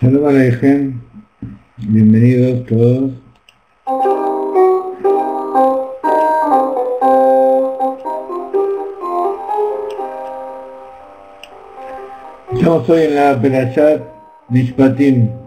Shalom Aleichem, bienvenidos todos. Estamos hoy en la Perashat Mishpatim.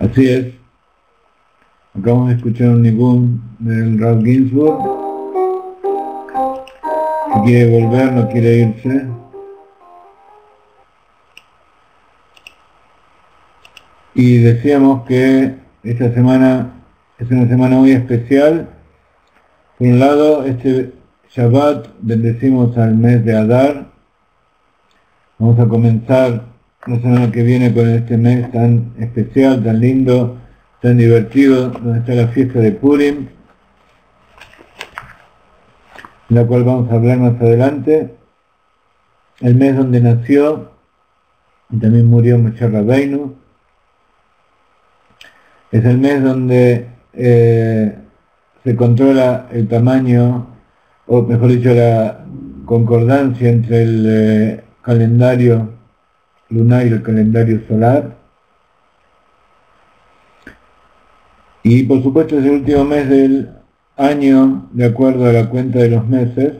Así es, acabamos de escuchar un nibún del Rav Ginsburg, que quiere volver, no quiere irse. Y decíamos que esta semana es una semana muy especial. Por un lado, este Shabbat bendecimos al mes de Adar. Vamos a comenzar la semana que viene con este mes tan especial, tan lindo, tan divertido, donde está la fiesta de Purim, la cual vamos a hablar más adelante. El mes donde nació y también murió Moshe Rabbeinu. Es el mes donde se se controla el tamaño, o mejor dicho, la concordancia entre el calendario lunar y el calendario solar. Y por supuesto es el último mes del año, de acuerdo a la cuenta de los meses,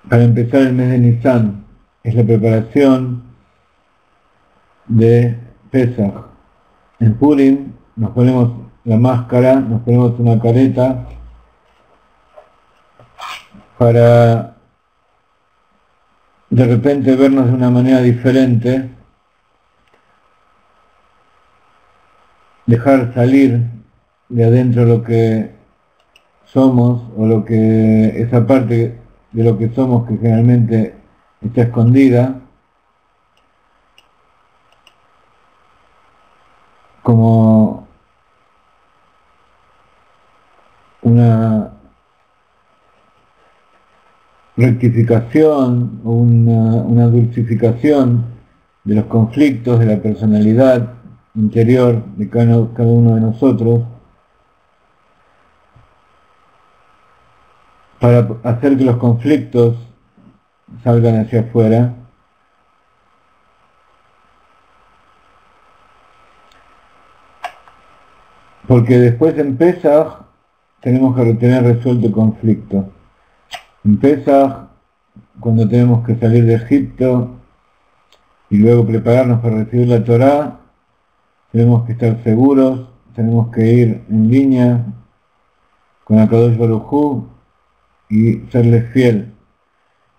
para empezar el mes de Nisan. Es la preparación de Pesach. En Purim nos ponemos la máscara, nos ponemos una careta para de repente vernos de una manera diferente, dejar salir de adentro lo que somos, o lo que esa parte de lo que somos que generalmente está escondida, como una rectificación o una dulcificación de los conflictos, de la personalidad interior de cada uno de nosotros, para hacer que los conflictos salgan hacia afuera. Porque después en Pesaj tenemos que tener resuelto el conflicto. En Pesaj, cuando tenemos que salir de Egipto y luego prepararnos para recibir la Torá, tenemos que estar seguros, tenemos que ir en línea con Akadosh Baruj Hu y serles fiel.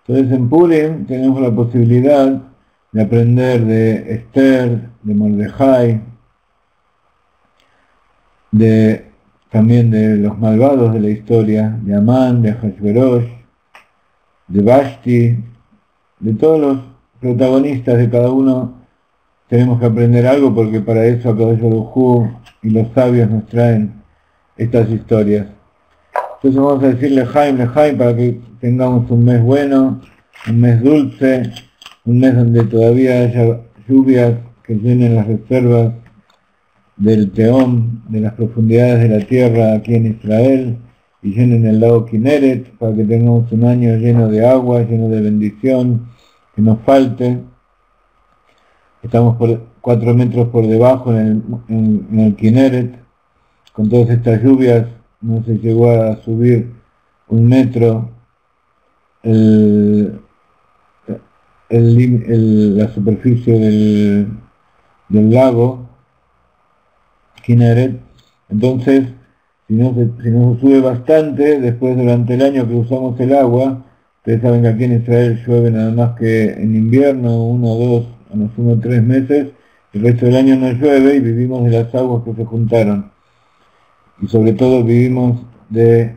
Entonces en Purim tenemos la posibilidad de aprender de Esther, de Mordejai, también de los malvados de la historia, de Amán, de Ahasverosh, de Vashti, de todos los protagonistas de cada uno. Tenemos que aprender algo, porque para eso Akadosh Baruj Hu y los sabios nos traen estas historias. Entonces vamos a decir Lejaim, Lejaim, para que tengamos un mes bueno, un mes dulce, un mes donde todavía haya lluvias que llenen las reservas del Teom, de las profundidades de la tierra aquí en Israel, y llenen el lago Kineret, para que tengamos un año lleno de agua, lleno de bendición, que nos falte. Estamos por 4 metros por debajo en el Kineret. Con todas estas lluvias no se llegó a subir 1 metro la superficie del lago Kineret. Entonces, si no se sube bastante, después durante el año que usamos el agua, ustedes saben que aquí en Israel llueve nada más que en invierno, 1, 2, a lo sumo 3 meses, el resto del año no llueve y vivimos de las aguas que se juntaron. Y sobre todo vivimos de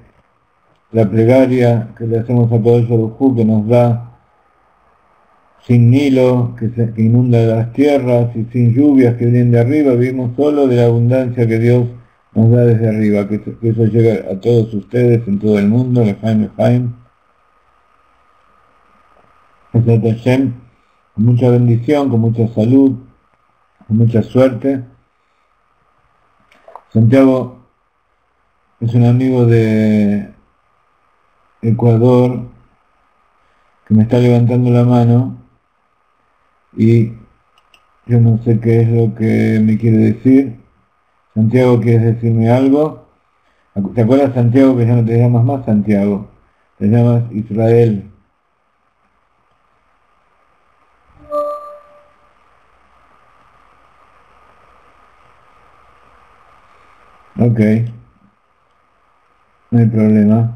la plegaria que le hacemos a Akadosh Baruj Hu, que nos da sin Nilo, que inunda las tierras, y sin lluvias que vienen de arriba. Vivimos solo de la abundancia que Dios nos da desde arriba, que eso llega a todos ustedes en todo el mundo. Lejaim, Lejaim. Besat Hashem, con mucha bendición, con mucha salud, con mucha suerte. Santiago es un amigo de Ecuador que me está levantando la mano, y yo no sé qué es lo que me quiere decir. Santiago, ¿quieres decirme algo? ¿Te acuerdas, Santiago, que ya no te llamas más Santiago? Te llamas Israel. Ok, no hay problema.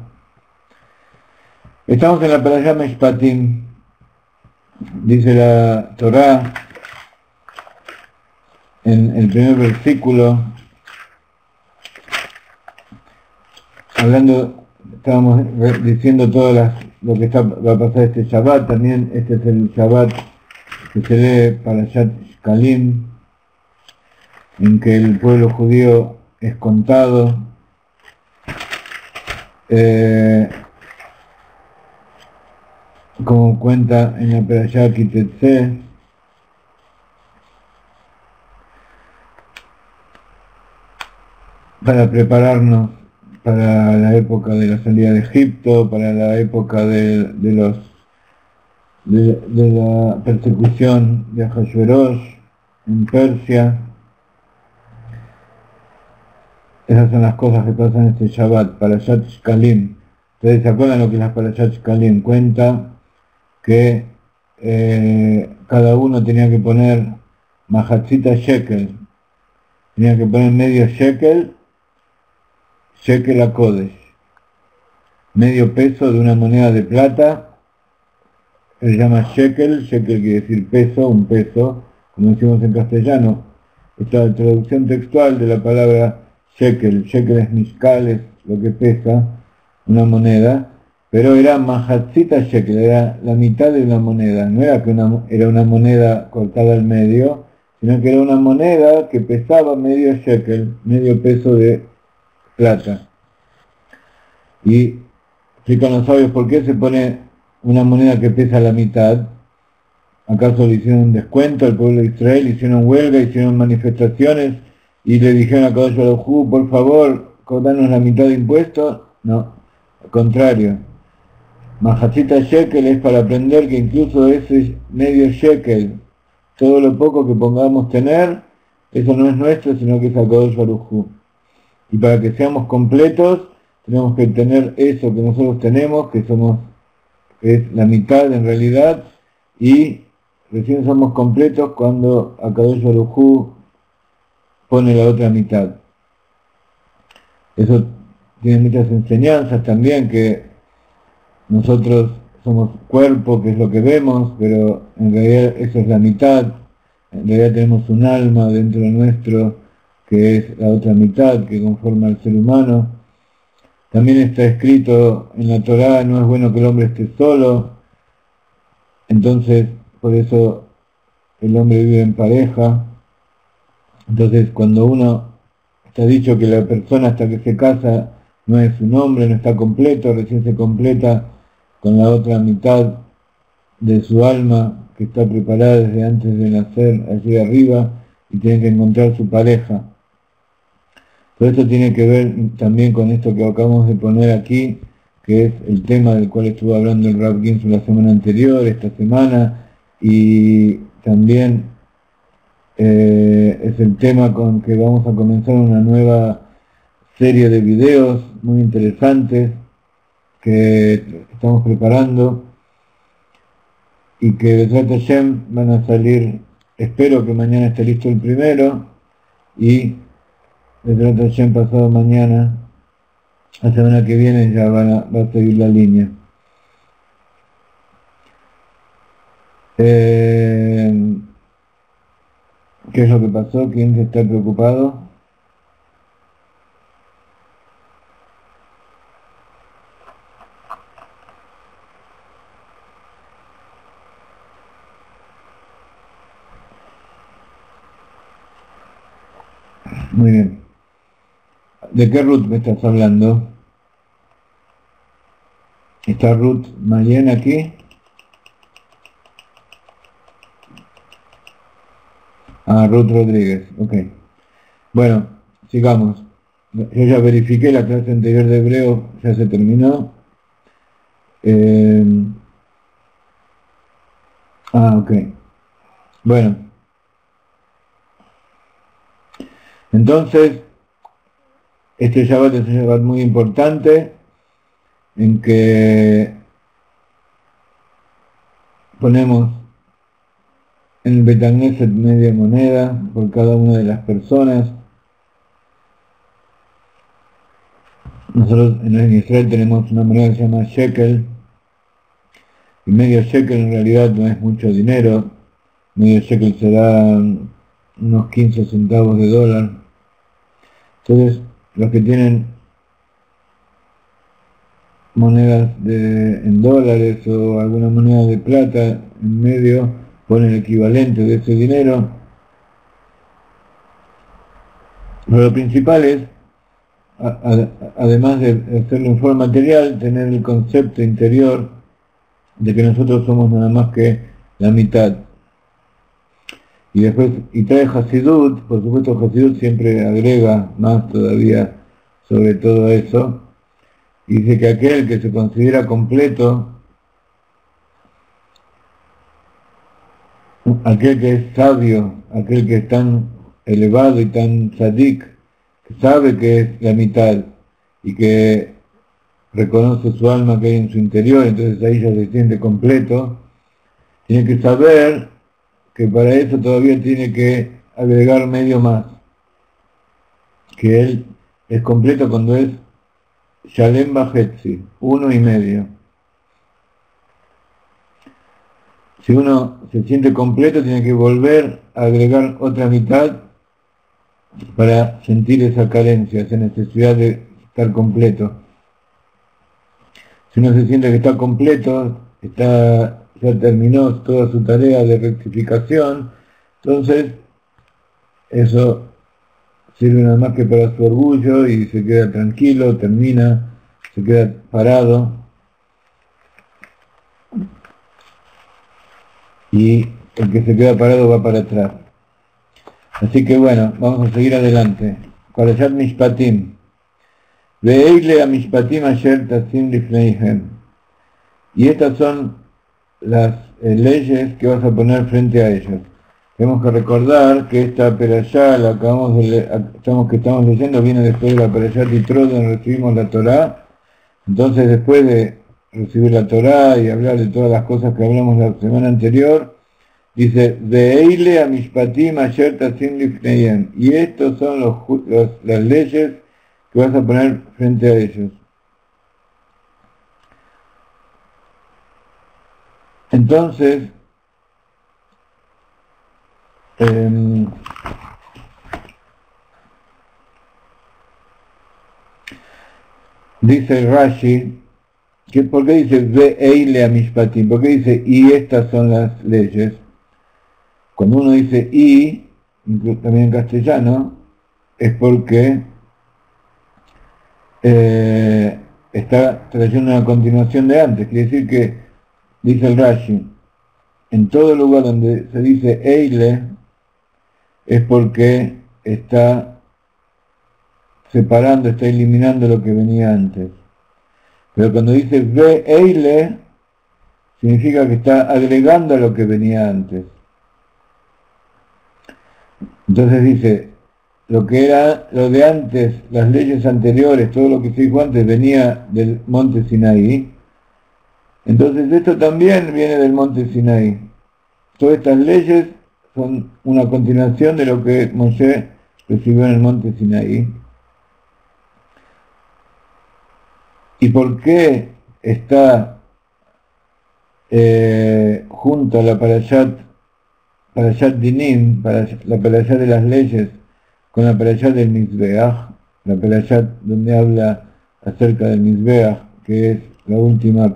Estamos en la Parashá Mishpatim. Dice la Torá en el primer versículo, estábamos diciendo lo que va a pasar este Shabbat. También este es el Shabbat que se lee Parashat Shkalim, en que el pueblo judío es contado. Como cuenta en la Parashá Kitetse, para prepararnos para la época de la salida de Egipto, para la época de la persecución de Ahasverosh en Persia. Esas son las cosas que pasan este Shabbat, Parashat Shkalim. Ustedes se acuerdan lo que es la Parashat Shkalim, cuenta que cada uno tenía que poner Mahatzita Shekel, tenía que poner medio shekel a Kodesh, medio peso de una moneda de plata, se llama shekel quiere decir peso, un peso, como decimos en castellano. Esta traducción textual de la palabra shekel es mishkal, es lo que pesa, una moneda, pero era mahatzita shekel, era la mitad de una moneda, no era que era una moneda cortada al medio, sino que era una moneda que pesaba medio shekel, medio peso de plata. Y explican los sabios por qué se pone una moneda que pesa la mitad. ¿Acaso le hicieron un descuento al pueblo de Israel? Hicieron huelga, hicieron manifestaciones y le dijeron a Kadosh Baruj Hu, por favor, cobranos la mitad de impuestos. No, al contrario. Mahatzita shekel es para aprender que incluso ese medio shekel, todo lo poco que pongamos tener, eso no es nuestro, sino que es a Kadosh Baruj Hu. Y para que seamos completos, tenemos que tener eso que nosotros tenemos, que es la mitad en realidad, y recién somos completos cuando Akadosh Baruj Hu pone la otra mitad. Eso tiene muchas enseñanzas también, que nosotros somos cuerpo, que es lo que vemos, pero en realidad eso es la mitad. En realidad tenemos un alma dentro de nuestro, que es la otra mitad, que conforma al ser humano. También está escrito en la Torá, no es bueno que el hombre esté solo, entonces por eso el hombre vive en pareja. Entonces cuando uno está dicho que la persona hasta que se casa no es un hombre, no está completo, recién se completa con la otra mitad de su alma que está preparada desde antes de nacer allí arriba y tiene que encontrar su pareja. Todo esto tiene que ver también con esto que acabamos de poner aquí, que es el tema del cual estuvo hablando el Rav Ginsburg la semana anterior, esta semana, y también es el tema con que vamos a comenzar una nueva serie de videos muy interesantes que estamos preparando y que Bezrat Hashem van a salir, espero que mañana esté listo el primero, y Bezrat Hashem pasado mañana, la semana que viene ya va a seguir la línea. ¿Qué es lo que pasó? ¿Quién está preocupado? Muy bien. ¿De qué Ruth me estás hablando? ¿Está Ruth Mayen aquí? Ah, Ruth Rodríguez, ok. Bueno, sigamos. Yo ya verifiqué la clase anterior de hebreo, ya se terminó. Ok. Bueno. Entonces, este Shabbat es un Shabbat muy importante, en que ponemos en el Beit Knesset media moneda por cada una de las personas. Nosotros en Israel tenemos una moneda que se llama shekel, y medio shekel en realidad no es mucho dinero, medio shekel será unos 15 centavos de dólar. Entonces, los que tienen monedas en dólares o alguna moneda de plata en medio, ponen el equivalente de ese dinero. Pero lo principal es, además de hacerlo en forma material, tener el concepto interior de que nosotros somos nada más que la mitad. Y después, y trae Hasidut, por supuesto Hasidut siempre agrega más todavía sobre todo eso, y dice que aquel que se considera completo, aquel que es sabio, aquel que es tan elevado y tan tzadik, que sabe que es la mitad y que reconoce su alma que hay en su interior, entonces ahí ya se siente completo, tiene que saber que para eso todavía tiene que agregar medio más, que él es completo cuando es Shalem Bajetzi, 1,5. Si uno se siente completo, tiene que volver a agregar otra mitad para sentir esa carencia, esa necesidad de estar completo. Si uno se siente que está completo, ya terminó toda su tarea de rectificación, entonces eso sirve nada más que para su orgullo y se queda tranquilo, termina, se queda parado y el que se queda parado va para atrás. Así que bueno, vamos a seguir adelante. Parashat Mishpatim. Ve'eile a Mishpatim asher tasim lifneihem. Y estas son las leyes que vas a poner frente a ellos. Tenemos que recordar que esta perashá, la que estamos leyendo, viene después de la perashá Yitro, donde recibimos la Torá. Entonces, después de recibir la Torá y hablar de todas las cosas que hablamos la semana anterior, dice, Ve'eile a Mishpatim asher tasim lifneihem. Y estos son las leyes que vas a poner frente a ellos. Entonces, dice Rashi, ¿por qué dice Ve'eile a Mishpatim? ¿Por qué dice y estas son las leyes? Cuando uno dice y, también en castellano, es porque está trayendo una continuación de antes. Quiere decir que, dice el Rashi, en todo lugar donde se dice Eile, es porque está separando, está eliminando lo que venía antes. Pero cuando dice Ve'eile, significa que está agregando a lo que venía antes. Entonces dice, lo que era lo de antes, las leyes anteriores, todo lo que se dijo antes venía del monte Sinaí. Entonces esto también viene del monte Sinaí. Todas estas leyes son una continuación de lo que Moshe recibió en el monte Sinaí. ¿Y por qué está junto a la Parashat Dinim, la Parashat de las leyes, con la Parashat del Mizbeach, la Parashat donde habla acerca del Mizbeach, que es la última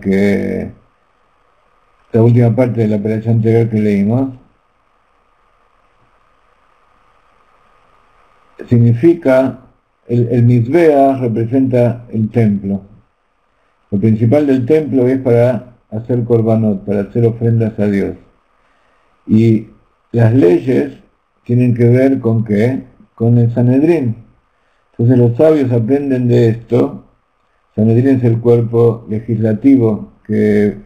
parte de la Parashat anterior que leímos? Significa, el Mizbeach representa el templo. Lo principal del templo es para hacer korbanot, para hacer ofrendas a Dios. Y las leyes tienen que ver con ¿qué? Con el Sanedrín. Entonces los sabios aprenden de esto. Sanedrín es el cuerpo legislativo que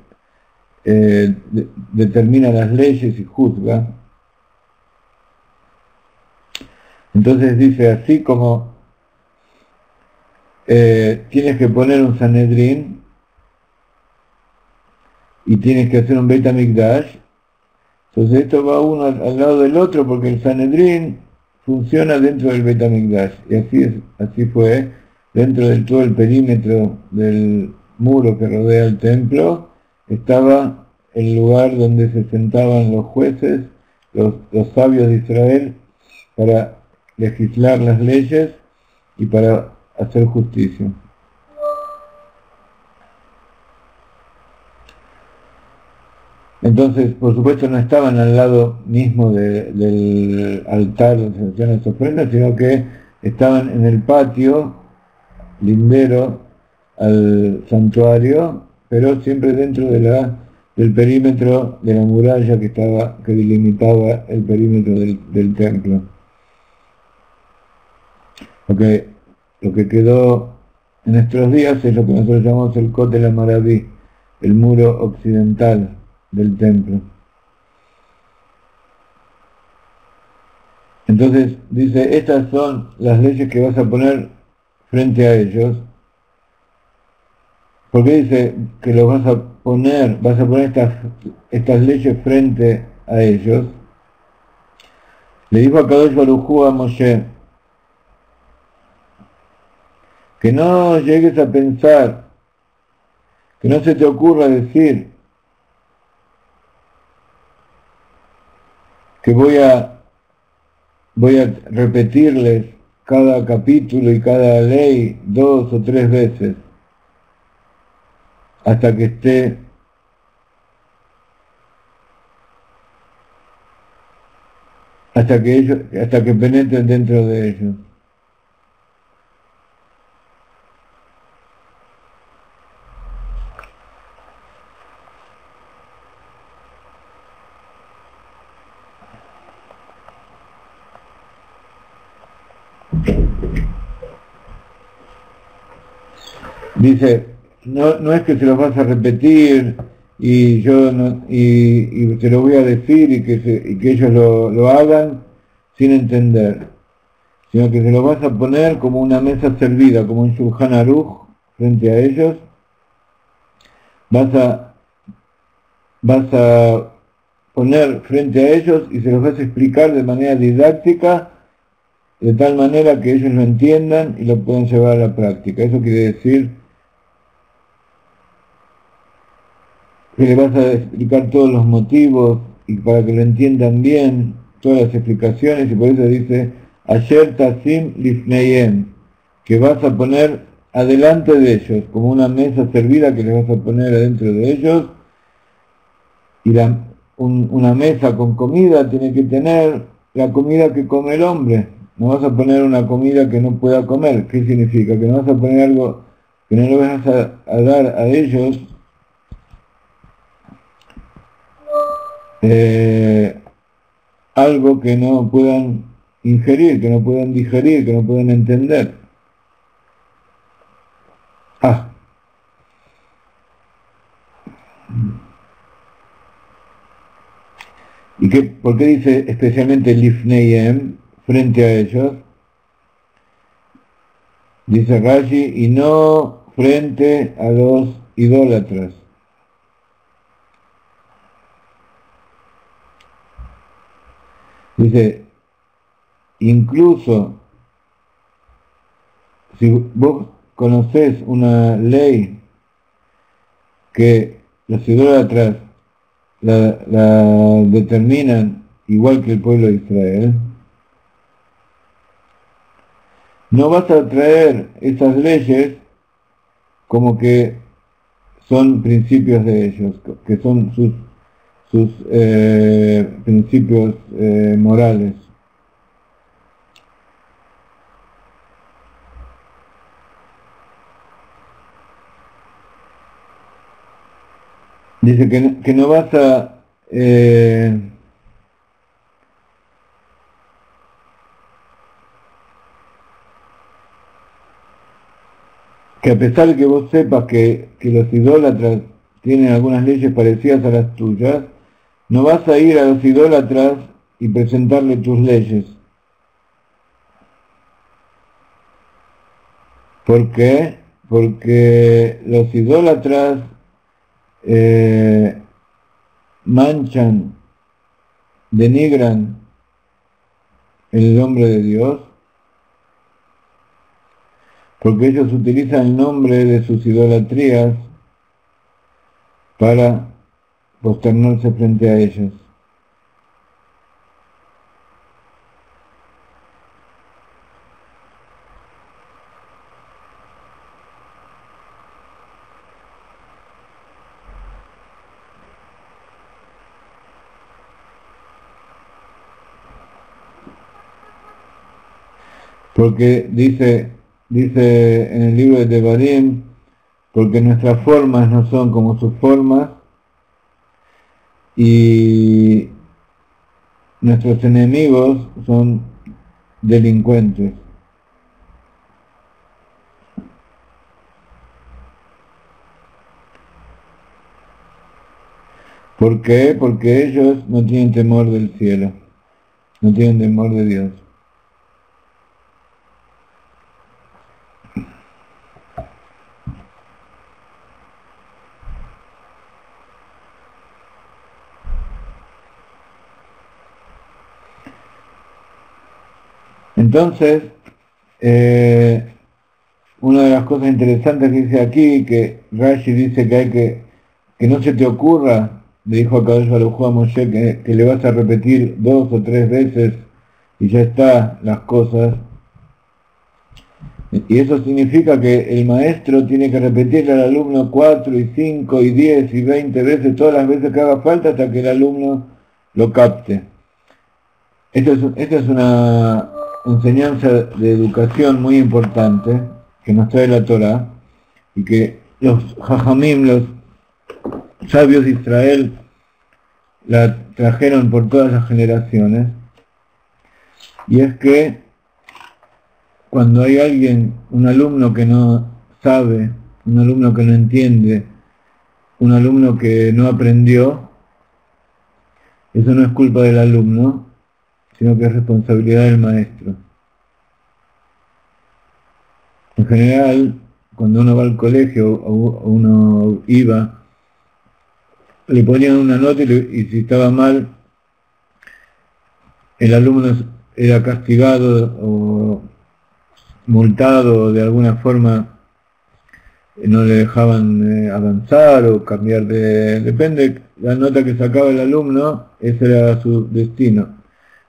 determina las leyes y juzga. Entonces dice, así como tienes que poner un Sanedrín y tienes que hacer un Beit HaMikdash, entonces esto va uno al lado del otro porque el Sanedrín funciona dentro del Beit HaMikdash, y así fue, dentro de todo el perímetro del muro que rodea el templo, estaba el lugar donde se sentaban los jueces, los sabios de Israel, para legislar las leyes y para hacer justicia. Entonces, por supuesto, no estaban al lado mismo del altar donde se hacían las ofrendas, sino que estaban en el patio lindero al santuario, pero siempre dentro de la del perímetro de la muralla que delimitaba el perímetro del templo. Lo que quedó en nuestros días es lo que nosotros llamamos el Kotel HaMaraví, el muro occidental del templo. Entonces dice, estas son las leyes que vas a poner frente a ellos. ¿Por qué dice que los vas a poner estas leyes frente a ellos? Le dijo a Kadosh Baruj Hu a Moshe, que no llegues a pensar, que no se te ocurra decir que voy a repetirles cada capítulo y cada ley 2 o 3 veces hasta que hasta que penetren dentro de ellos. Dice, no es que se los vas a repetir y te lo voy a decir y que ellos lo hagan sin entender, sino que se lo vas a poner como una mesa servida, como un Shulchan Aruch frente a ellos. Vas a poner frente a ellos y se los vas a explicar de manera didáctica, de tal manera que ellos lo entiendan y lo puedan llevar a la práctica. Eso quiere decir que le vas a explicar todos los motivos y para que lo entiendan bien, todas las explicaciones, y por eso dice Asher Tasim Lifneihem, que vas a poner adelante de ellos, como una mesa servida que les vas a poner adentro de ellos, y una mesa con comida tiene que tener la comida que come el hombre. No vas a poner una comida que no pueda comer. ¿Qué significa? Que no vas a poner algo que no le vas a dar a ellos algo que no puedan ingerir, que no puedan digerir, que no puedan entender. ¿Y por qué dice especialmente Lifneihem, frente a ellos? Dice Rashi, y no frente a los idólatras. Dice, incluso si vos conocés una ley que los idólatras la determinan igual que el pueblo de Israel, no vas a traer esas leyes como que son principios de ellos, que son sus principios morales. Dice que no vas a que a pesar de que vos sepas que los idólatras tienen algunas leyes parecidas a las tuyas, no vas a ir a los idólatras y presentarle tus leyes. ¿Por qué? Porque los idólatras manchan, denigran el nombre de Dios, porque ellos utilizan el nombre de sus idolatrías para posternarse frente a ellos. Porque dice en el libro de Devarim, porque nuestras formas no son como sus formas, y nuestros enemigos son delincuentes. ¿Por qué? Porque ellos no tienen temor del cielo, no tienen temor de Dios. Entonces, una de las cosas interesantes que dice aquí, que Rashi dice que no se te ocurra, le dijo a Kadosh Baruj Hu a Moshe, que le vas a repetir 2 o 3 veces y ya está las cosas. Y eso significa que el maestro tiene que repetirle al alumno 4 y 5 y 10 y 20 veces, todas las veces que haga falta, hasta que el alumno lo capte. Esta es una enseñanza de educación muy importante que nos trae la Torá, y que los Jajamim, los sabios de Israel, la trajeron por todas las generaciones, y es que cuando hay alguien, un alumno que no sabe, un alumno que no entiende, un alumno que no aprendió, eso no es culpa del alumno, sino que es responsabilidad del maestro. En general, cuando uno va al colegio o uno iba, le ponían una nota y si estaba mal, el alumno era castigado o multado, o de alguna forma no le dejaban avanzar o cambiar depende, la nota que sacaba el alumno, ese era su destino.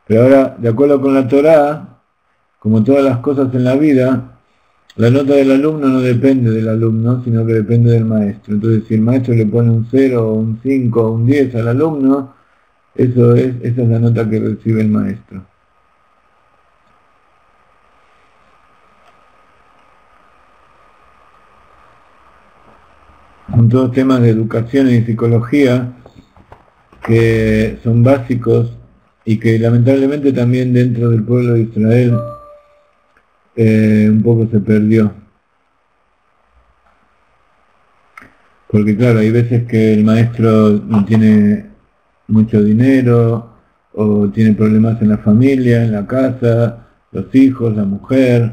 Pero ahora, de acuerdo con la Torá, como todas las cosas en la vida, la nota del alumno no depende del alumno, sino que depende del maestro. Entonces, si el maestro le pone un 0, o un 5, o un 10 al alumno, esa es la nota que recibe el maestro. Son todos temas de educación y psicología que son básicos y que lamentablemente también dentro del pueblo de Israel un poco se perdió. Porque claro, hay veces que el maestro no tiene mucho dinero, o tiene problemas en la familia, en la casa, los hijos, la mujer,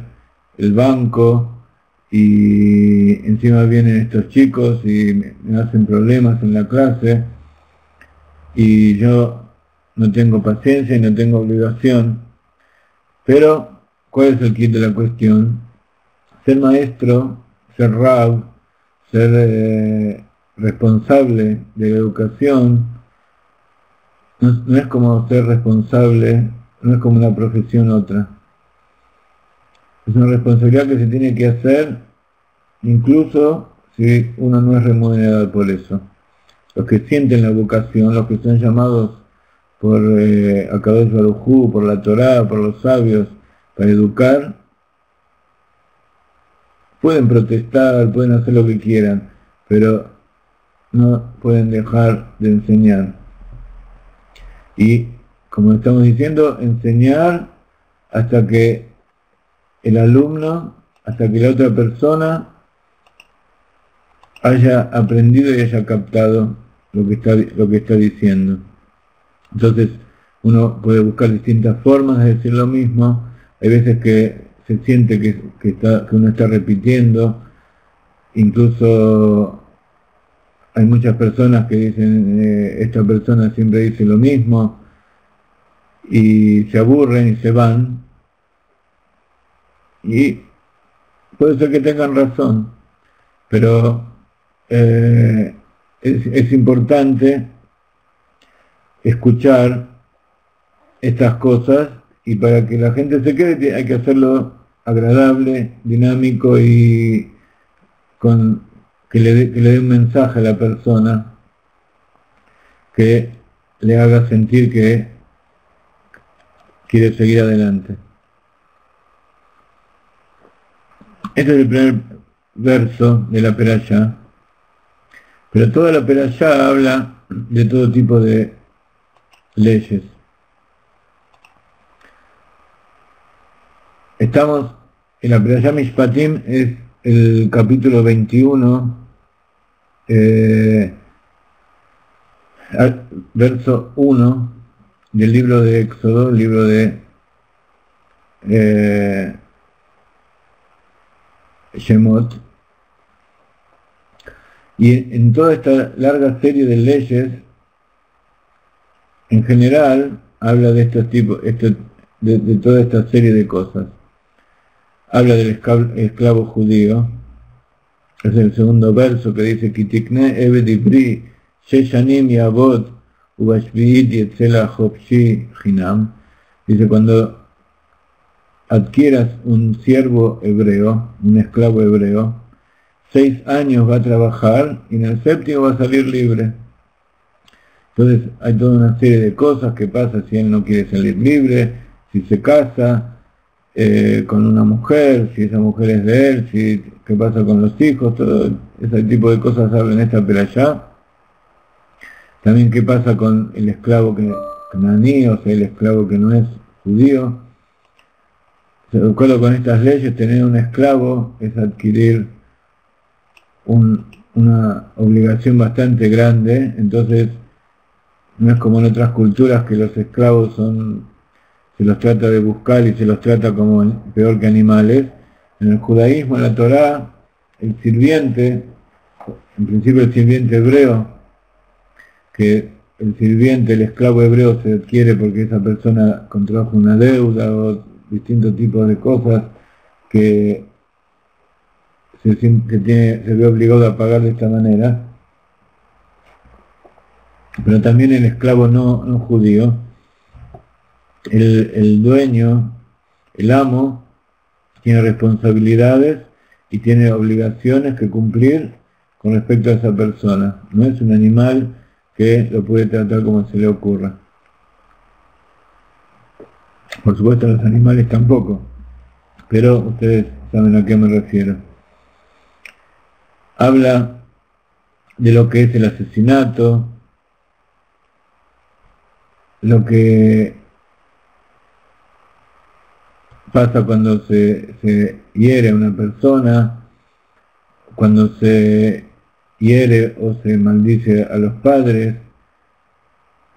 el banco, y encima vienen estos chicos y me hacen problemas en la clase, y yo no tengo paciencia y no tengo obligación. Pero, ¿cuál es el quid de la cuestión? Ser maestro, ser rab, ser responsable de la educación, no es como ser responsable, no es como una profesión otra. Es una responsabilidad que se tiene que hacer incluso si uno no es remunerado por eso. Los que sienten la vocación, los que son llamados por Akadosh Baruj Hu, por la Torá, por los sabios, para educar, pueden protestar, pueden hacer lo que quieran, pero no pueden dejar de enseñar. Y, como estamos diciendo, enseñar hasta que el alumno, hasta que la otra persona haya aprendido y haya captado lo que está diciendo. Entonces, uno puede buscar distintas formas de decir lo mismo. Hay veces que se siente que uno está repitiendo. Incluso hay muchas personas que dicen, esta persona siempre dice lo mismo, y se aburren y se van. Y puede ser que tengan razón, pero es importante escuchar estas cosas, y para que la gente se quede hay que hacerlo agradable, dinámico y que le dé un mensaje a la persona que le haga sentir que quiere seguir adelante. Este es el primer verso de la Perashá, pero toda la Perashá habla de todo tipo de leyes. Estamos en la Perashá Mishpatim, es el capítulo 21, verso 1 del libro de Éxodo, el libro de Shemot. Y en toda esta larga serie de leyes, en general, habla de estos tipos, de toda esta serie de cosas. Habla del esclavo judío, es el segundo verso que dice Kitikne Eved Ivri Sheshanim Yavod Ubashviit Yetzela Hopshi Hinam. Dice, cuando adquieras un siervo hebreo, un esclavo hebreo, 6 años va a trabajar y en el séptimo va a salir libre. Entonces hay toda una serie de cosas que pasa si él no quiere salir libre, si se casa con una mujer, si esa mujer es de él, qué pasa con los hijos, todo ese tipo de cosas habla en esta perashá. También qué pasa con el esclavo cananí, o sea, el esclavo que no es judío. De acuerdo con estas leyes, tener un esclavo es adquirir una obligación bastante grande. Entonces no es como en otras culturas que los esclavos se los trata de buscar y se los trata como peor que animales. En el judaísmo, en la Torá, el sirviente, en principio el sirviente hebreo, que el esclavo hebreo se adquiere porque esa persona contrajo una deuda o distintos tipos de cosas que se ve obligado a pagar de esta manera. Pero también el esclavo no judío, el dueño, el amo, tiene responsabilidades y tiene obligaciones que cumplir con respecto a esa persona. No es un animal que lo puede tratar como se le ocurra. Por supuesto los animales tampoco, pero ustedes saben a qué me refiero. Habla de lo que es el asesinato, lo que pasa cuando se hiere a una persona, cuando se hiere o se maldice a los padres,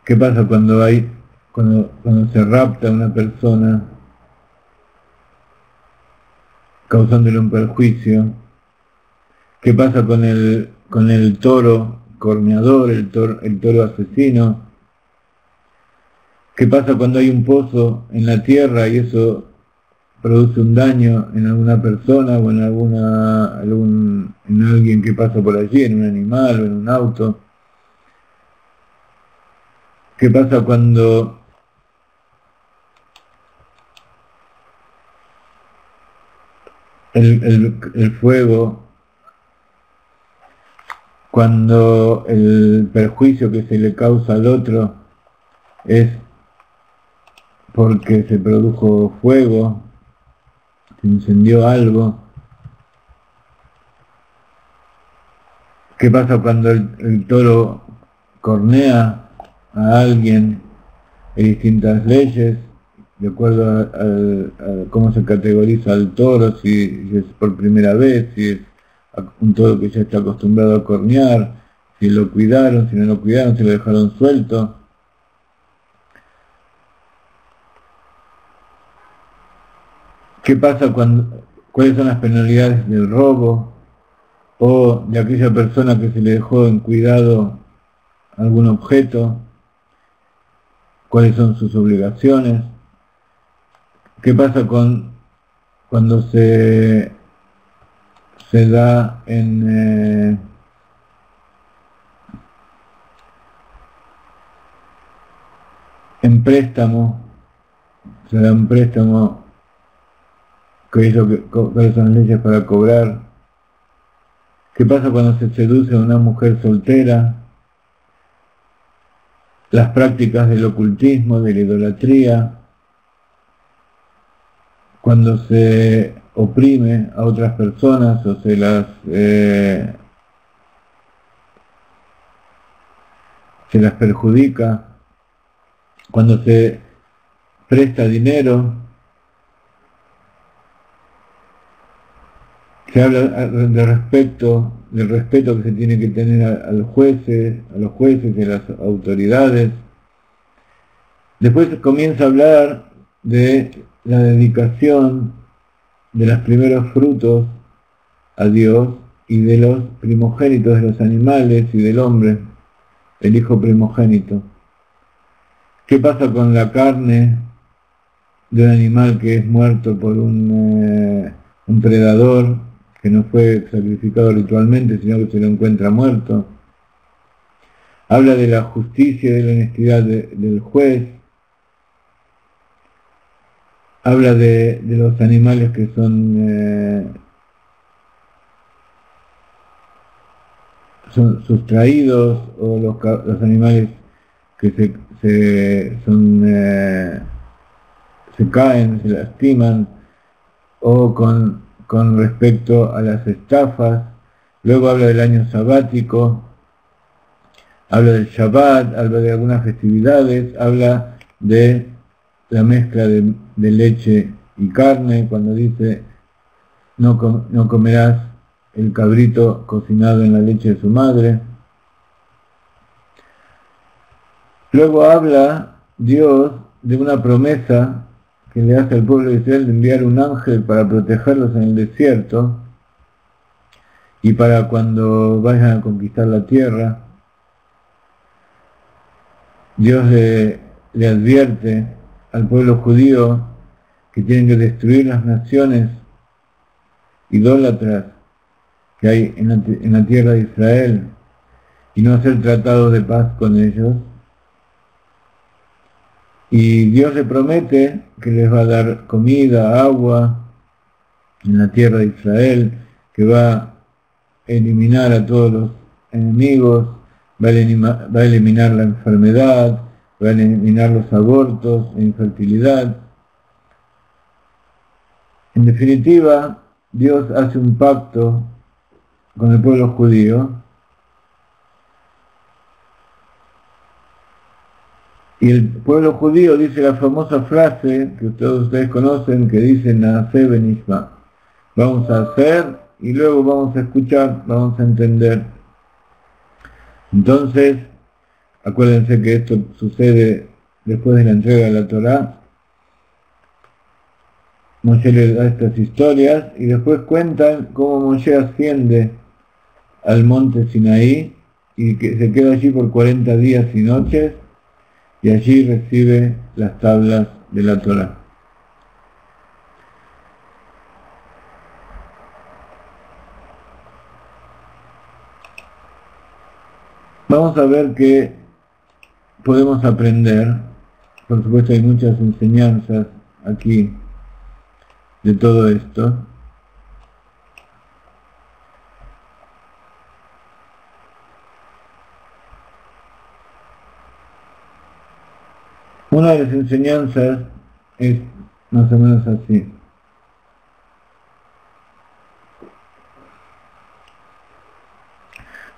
qué pasa cuando se rapta a una persona causándole un perjuicio, qué pasa con el toro corneador, el toro asesino, qué pasa cuando hay un pozo en la tierra y eso produce un daño en alguna persona o en alguien que pasa por allí, en un animal o en un auto. ¿Qué pasa cuando el fuego, cuando el perjuicio que se le causa al otro es porque se produjo fuego, se incendió algo? ¿Qué pasa cuando el toro cornea a alguien? Hay distintas leyes de acuerdo a cómo se categoriza al toro, si es por primera vez, si es un toro que ya está acostumbrado a cornear, si lo cuidaron, si no lo cuidaron, si lo dejaron suelto. ¿Qué pasa cuáles son las penalidades del robo o de aquella persona que se le dejó en cuidado algún objeto? ¿Cuáles son sus obligaciones? ¿Qué pasa cuando se da en préstamo? Se da un préstamo, ¿cuáles son las leyes para cobrar? ¿Qué pasa cuando se seduce a una mujer soltera? Las prácticas del ocultismo, de la idolatría, cuando se oprime a otras personas o se se las perjudica, cuando se presta dinero, se habla del respeto que se tiene que tener a los jueces y a las autoridades. Después comienza a hablar de la dedicación de los primeros frutos a Dios y de los primogénitos de los animales y del hombre, el hijo primogénito. ¿Qué pasa con la carne de un animal que es muerto por un predador, que no fue sacrificado ritualmente, sino que se lo encuentra muerto? Habla de la justicia y de la honestidad del juez. Habla de los animales que son sustraídos, o los animales que se caen, se lastiman, o con respecto a las estafas. Luego habla del año sabático, habla del Shabbat, habla de algunas festividades, habla de la mezcla de leche y carne, cuando dice no comerás el cabrito cocinado en la leche de su madre. Luego habla Dios de una promesa que le hace al pueblo de Israel de enviar un ángel para protegerlos en el desierto y para cuando vayan a conquistar la tierra. Dios le advierte al pueblo judío que tienen que destruir las naciones idólatras que hay en la tierra de Israel y no hacer tratados de paz con ellos. Y Dios le promete que les va a dar comida, agua en la tierra de Israel, que va a eliminar a todos los enemigos, va a eliminar la enfermedad, va a eliminar los abortos, la infertilidad. En definitiva, Dios hace un pacto con el pueblo judío, y el pueblo judío dice la famosa frase que todos ustedes conocen, que dice Naaseh benishma: vamos a hacer y luego vamos a escuchar, vamos a entender. Entonces, acuérdense que esto sucede después de la entrega de la Torá. Moshe le da estas historias y después cuentan cómo Moshe asciende al monte Sinaí y que se queda allí por 40 días y noches, y allí recibe las tablas de la Torá. Vamos a ver qué podemos aprender. Por supuesto hay muchas enseñanzas aquí de todo esto. Una de las enseñanzas es más o menos así.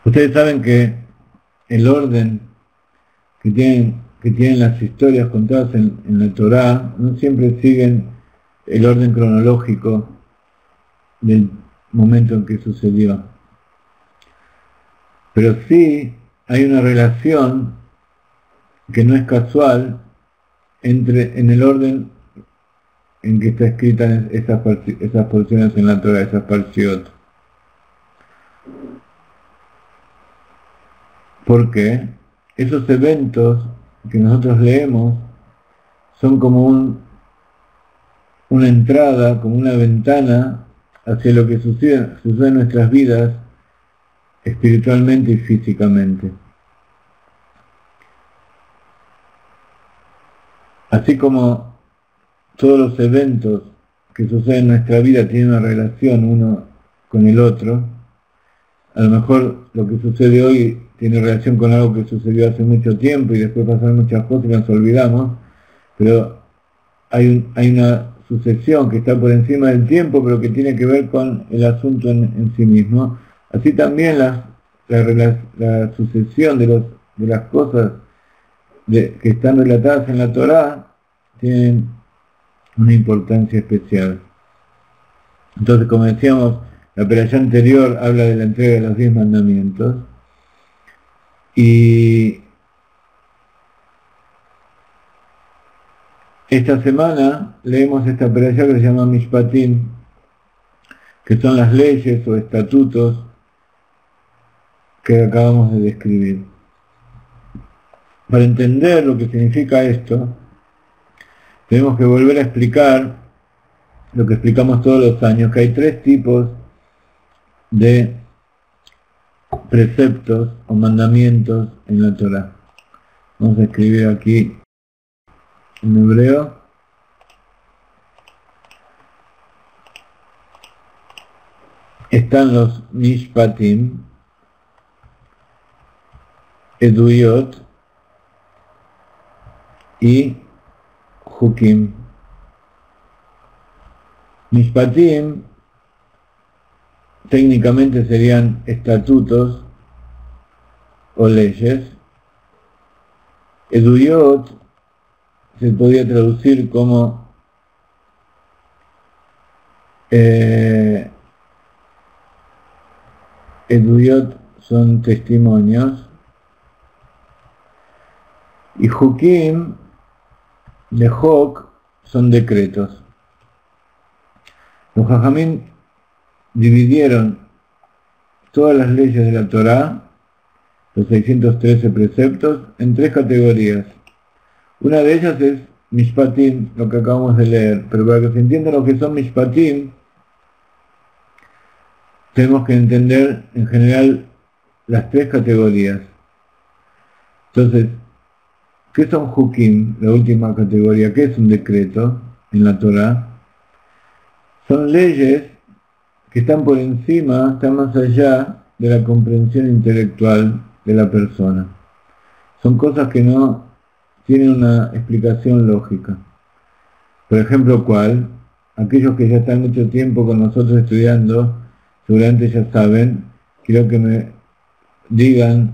Ustedes saben que el orden que tienen las historias contadas en la Torá no siempre siguen el orden cronológico del momento en que sucedió. Pero sí hay una relación que no es casual en el orden en que está escrita esas porciones en la Torá, esas parshiot. Porque esos eventos que nosotros leemos son como una entrada, como una ventana hacia lo que sucede en nuestras vidas espiritualmente y físicamente. Así como todos los eventos que suceden en nuestra vida tienen una relación uno con el otro, a lo mejor lo que sucede hoy tiene relación con algo que sucedió hace mucho tiempo y después pasaron muchas cosas y nos olvidamos, pero hay una sucesión que está por encima del tiempo, pero que tiene que ver con el asunto en sí mismo. Así también la sucesión de los de las cosas que están relatadas en la Torá tienen una importancia especial. Entonces, como decíamos, la perashá anterior habla de la entrega de los 10 mandamientos, y esta semana leemos esta perashá que se llama Mishpatim, que son las leyes o estatutos que acabamos de describir. Para entender lo que significa esto, tenemos que volver a explicar lo que explicamos todos los años, que hay 3 tipos de preceptos o mandamientos en la Torá. Vamos a escribir aquí en hebreo. Están los Mishpatim, Eduyot y Hukim. Mishpatim técnicamente serían estatutos o leyes. Eduyot se podría traducir como Eduyot son testimonios, y Hukim de Hok son decretos. Los Jajamín dividieron todas las leyes de la Torá, los 613 preceptos, en 3 categorías. Una de ellas es Mishpatim, lo que acabamos de leer, pero para que se entienda lo que son Mishpatim, tenemos que entender en general las 3 categorías. Entonces, ¿qué son Hukim, la última categoría? ¿Qué es un decreto en la Torá? Son leyes que están por encima, están más allá de la comprensión intelectual de la persona. Son cosas que no tienen una explicación lógica. Por ejemplo, ¿cuál? Aquellos que ya están mucho tiempo con nosotros estudiando, seguramente ya saben. Quiero que me digan,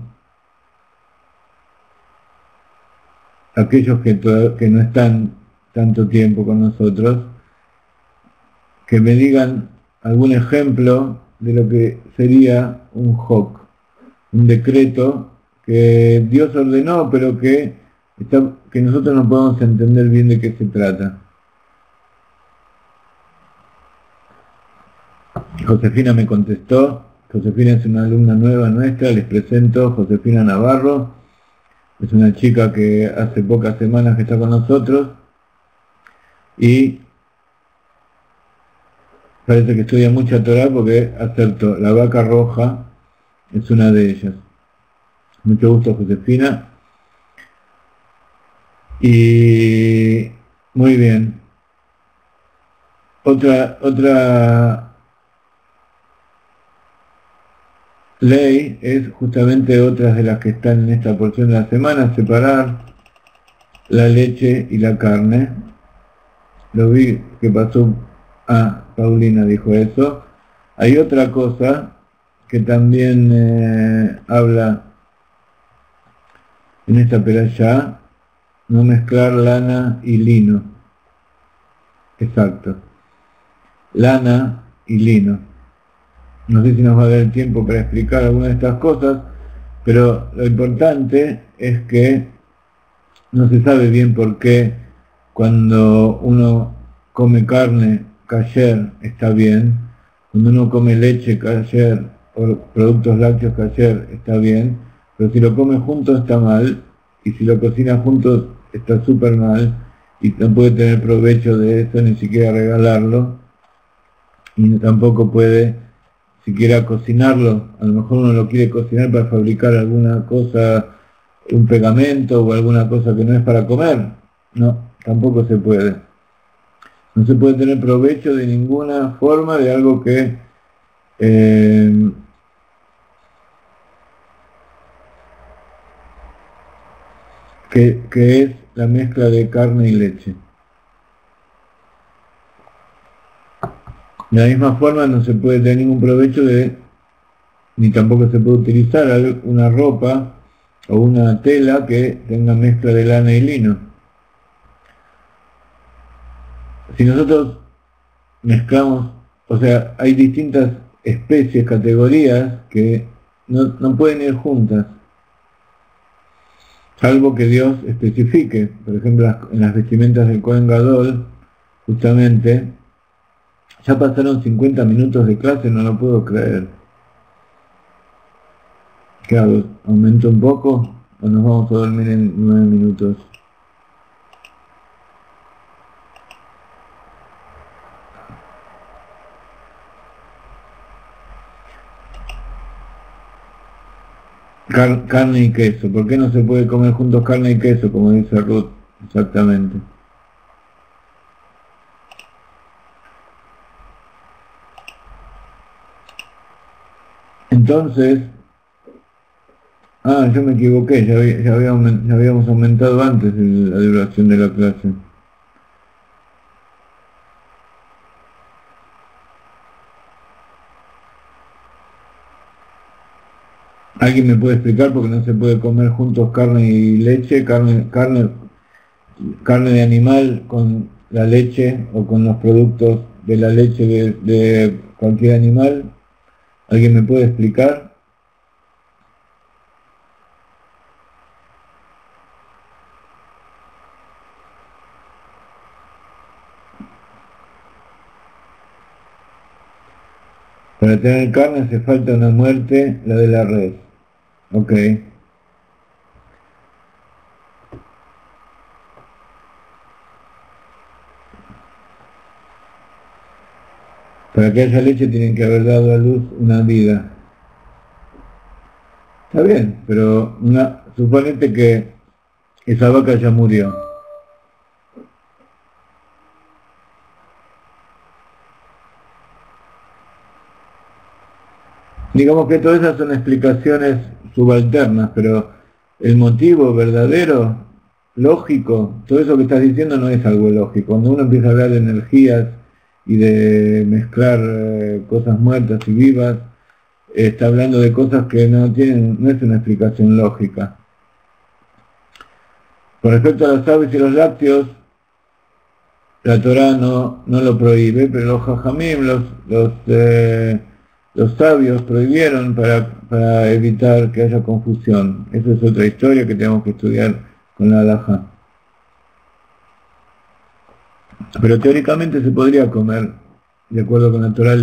aquellos que no están tanto tiempo con nosotros, que me digan algún ejemplo de lo que sería un hok, un decreto que Dios ordenó, pero que nosotros no podemos entender bien de qué se trata. Josefina me contestó. Josefina es una alumna nueva nuestra, les presento Josefina Navarro. Es una chica que hace pocas semanas que está con nosotros y parece que estudia mucha Torá porque acertó. La vaca roja es una de ellas. Mucho gusto, Josefina. Y muy bien. Otra ley es justamente otras de las que están en esta porción de la semana, separar la leche y la carne. Lo vi que pasó. Paulina dijo eso. Hay otra cosa que también habla en esta perashá, no mezclar lana y lino. Exacto. Lana y lino. No sé si nos va a dar tiempo para explicar alguna de estas cosas, pero lo importante es que no se sabe bien por qué cuando uno come carne kasher está bien, cuando uno come leche kasher o productos lácteos kasher está bien, pero si lo come juntos está mal, y si lo cocina juntos está súper mal, y no puede tener provecho de eso, ni siquiera regalarlo, y tampoco puede siquiera cocinarlo. A lo mejor uno lo quiere cocinar para fabricar alguna cosa, un pegamento o alguna cosa que no es para comer. No, tampoco se puede. No se puede tener provecho de ninguna forma de algo que es la mezcla de carne y leche. De la misma forma no se puede tener ningún provecho ni tampoco se puede utilizar una ropa o una tela que tenga mezcla de lana y lino. Si nosotros mezclamos, o sea, hay distintas especies, categorías que no pueden ir juntas, salvo que Dios especifique. Por ejemplo, en las vestimentas del Kohen Gadol, justamente, ya pasaron 50 minutos de clase, no lo puedo creer. ¿Qué hago? ¿Aumento un poco o nos vamos a dormir en 9 minutos? Carne y queso. ¿Por qué no se puede comer juntos carne y queso, como dice Ruth? Exactamente. Entonces, yo me equivoqué, ya habíamos aumentado antes la duración de la clase. ¿Alguien me puede explicar por qué no se puede comer juntos carne y leche, carne de animal con la leche o con los productos de la leche de cualquier animal? ¿Alguien me puede explicar? Para tener carne hace falta una muerte, la de la res. Ok. Para que haya leche tienen que haber dado a luz una vida. Está bien, pero suponete que esa vaca ya murió. Digamos que todas esas son explicaciones subalternas, pero el motivo verdadero, lógico, todo eso que estás diciendo no es algo lógico. Cuando uno empieza a hablar de energías y de mezclar cosas muertas y vivas, está hablando de cosas que no es una explicación lógica. Con respecto a las aves y los lácteos, la Torá no lo prohíbe, pero los jajamim, los sabios prohibieron para evitar que haya confusión. Esa es otra historia que tenemos que estudiar con la halajá. Pero teóricamente se podría comer, de acuerdo con la Torá,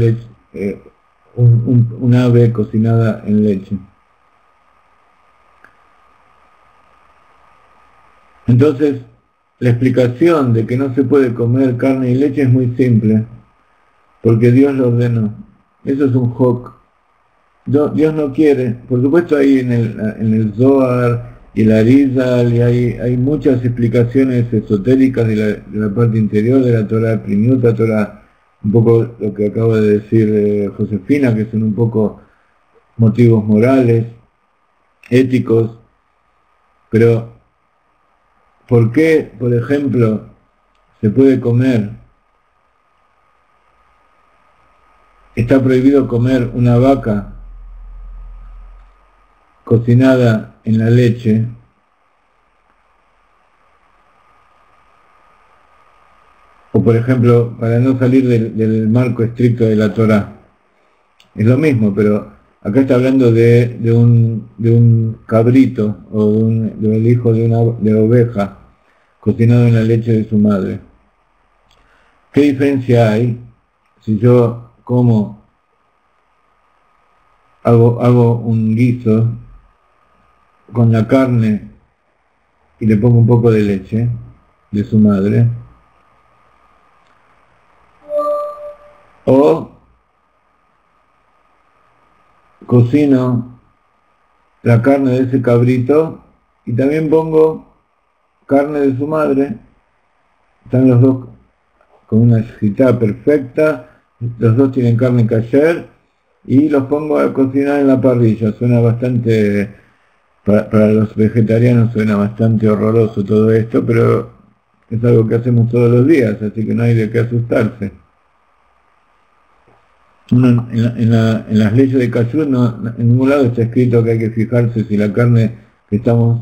un ave cocinada en leche. Entonces, la explicación de que no se puede comer carne y leche es muy simple, porque Dios lo ordenó. Eso es un hok. Dios no quiere. Por supuesto ahí en el Zohar y el Arizal y hay muchas explicaciones esotéricas de la parte interior de la Torah, Primiuta Torah, un poco lo que acaba de decir Josefina, que son un poco motivos morales, éticos, pero ¿por qué, por ejemplo, se puede comer? Está prohibido comer una vaca cocinada en la leche, o por ejemplo, para no salir del marco estricto de la Torá. Es lo mismo, pero acá está hablando de un cabrito o del hijo de una oveja cocinado en la leche de su madre. ¿Qué diferencia hay si yo hago un guiso con la carne y le pongo un poco de leche de su madre, o cocino la carne de ese cabrito y también pongo carne de su madre? Están los dos con una shitá perfecta, los dos tienen carne kasher y los pongo a cocinar en la parrilla. Suena bastante, para los vegetarianos suena bastante horroroso todo esto, pero es algo que hacemos todos los días, así que no hay de qué asustarse. En las leyes de kashrut en ningún lado está escrito que hay que fijarse si la carne que estamos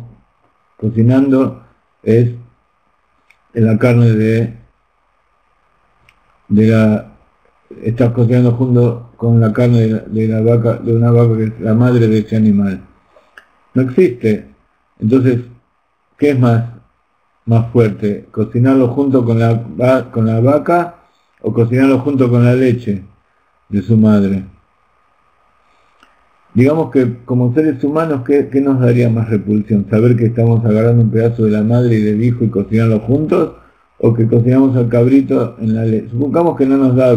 cocinando es en la carne estás cocinando junto con la carne de la vaca, de una vaca que es la madre de ese animal. No existe. Entonces, ¿qué es más fuerte? ¿Cocinarlo junto con la vaca o cocinarlo junto con la leche de su madre? Digamos que como seres humanos, ¿qué nos daría más repulsión? ¿Saber que estamos agarrando un pedazo de la madre y del hijo y cocinarlo juntos? ¿O que cocinamos al cabrito en la leche? Supongamos que no nos da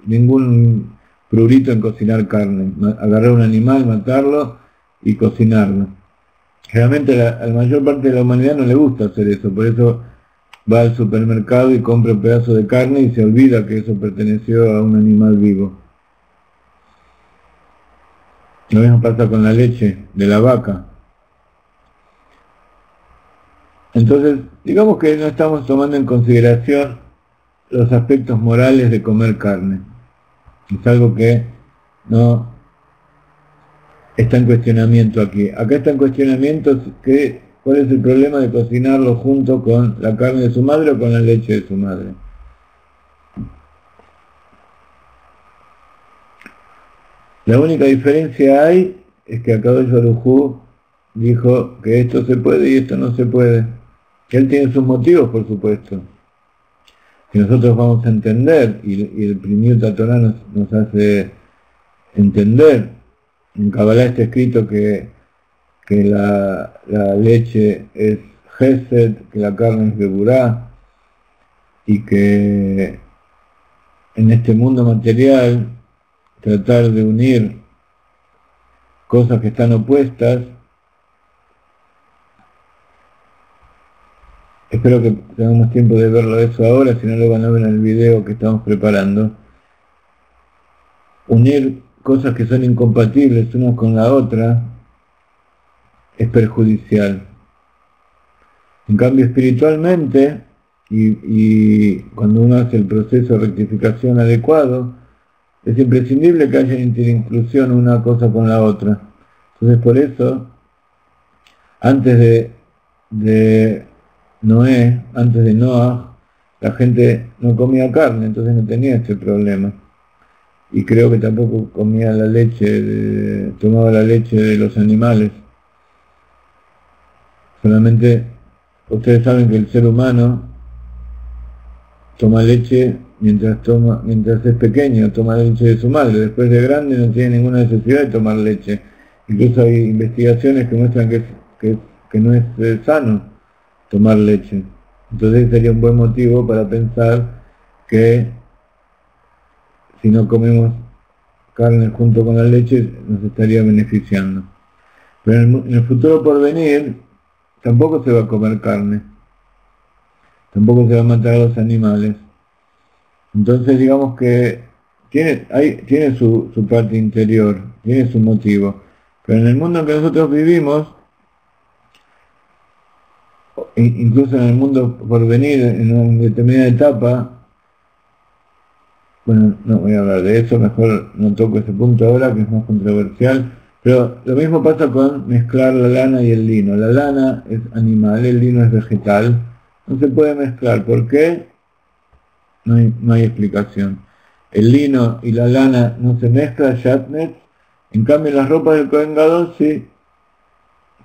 ningún prurito en cocinar carne. Agarrar un animal, matarlo y cocinarlo. Realmente a la mayor parte de la humanidad no le gusta hacer eso, por eso va al supermercado y compra un pedazo de carne y se olvida que eso perteneció a un animal vivo. Lo mismo pasa con la leche de la vaca. Entonces, digamos que no estamos tomando en consideración los aspectos morales de comer carne. Es algo que no está en cuestionamiento aquí. Acá está en cuestionamiento cuál es el problema de cocinarlo junto con la carne de su madre o con la leche de su madre. La única diferencia hay es que Akadosh Baruj Hu dijo que esto se puede y esto no se puede. Él tiene sus motivos, por supuesto. Si nosotros vamos a entender, y el Primiut Torah nos hace entender, en Kabbalah está escrito que la leche es Gesed, que la carne es Geburá, y que en este mundo material tratar de unir cosas que están opuestas. Espero que tengamos tiempo de verlo eso ahora, si no lo van a ver en el video que estamos preparando. Unir cosas que son incompatibles unas con la otra es perjudicial. En cambio, espiritualmente, y cuando uno hace el proceso de rectificación adecuado, es imprescindible que haya interinclusión una cosa con la otra. Entonces, por eso, antes de Noah, la gente no comía carne, entonces no tenía este problema. Y creo que tampoco comía tomaba la leche de los animales. Solamente, ustedes saben que el ser humano toma leche mientras es pequeño, toma la leche de su madre. Después de grande no tiene ninguna necesidad de tomar leche. Incluso hay investigaciones que muestran que no es sano tomar leche. Entonces sería un buen motivo para pensar que si no comemos carne junto con la leche nos estaría beneficiando. Pero en el futuro por venir tampoco se va a comer carne, tampoco se va a matar a los animales. Entonces digamos que tiene su parte interior, tiene su motivo. Pero en el mundo en que nosotros vivimos, incluso en el mundo por venir, en una determinada etapa, bueno, no voy a hablar de eso, mejor no toco ese punto ahora, que es más controversial, pero lo mismo pasa con mezclar la lana y el lino. La lana es animal, el lino es vegetal, no se puede mezclar. ¿Por qué? No hay explicación. El lino y la lana no se mezclan, shatnet, en cambio las ropas del Kohen Gadol sí.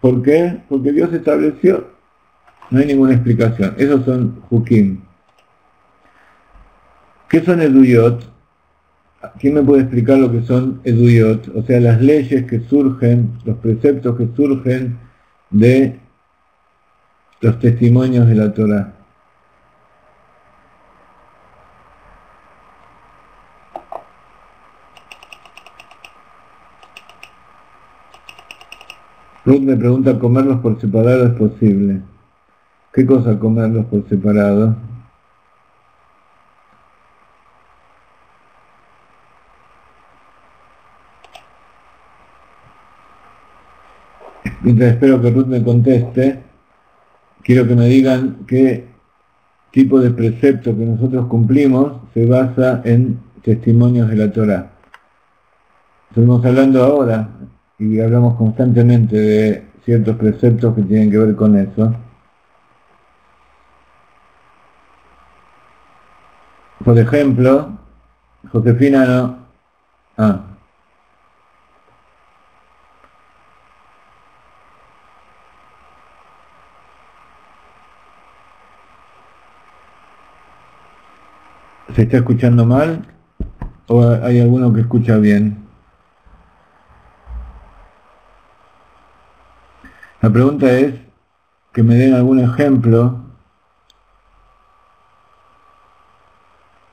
¿Por qué? Porque Dios estableció. No hay ninguna explicación. Esos son hukim. ¿Qué son eduyot? ¿Quién me puede explicar lo que son eduyot? O sea, las leyes que surgen, los preceptos que surgen de los testimonios de la Torah. Ruth me pregunta, ¿comerlos por separado es posible? ¿Qué cosa comerlos por separado? Mientras espero que Ruth me conteste, quiero que me digan qué tipo de precepto que nosotros cumplimos se basa en testimonios de la Torah. Estamos hablando ahora, y hablamos constantemente de ciertos preceptos que tienen que ver con eso. Por ejemplo, Josefina no... ¿Se está escuchando mal? ¿O hay alguno que escucha bien? La pregunta es que me den algún ejemplo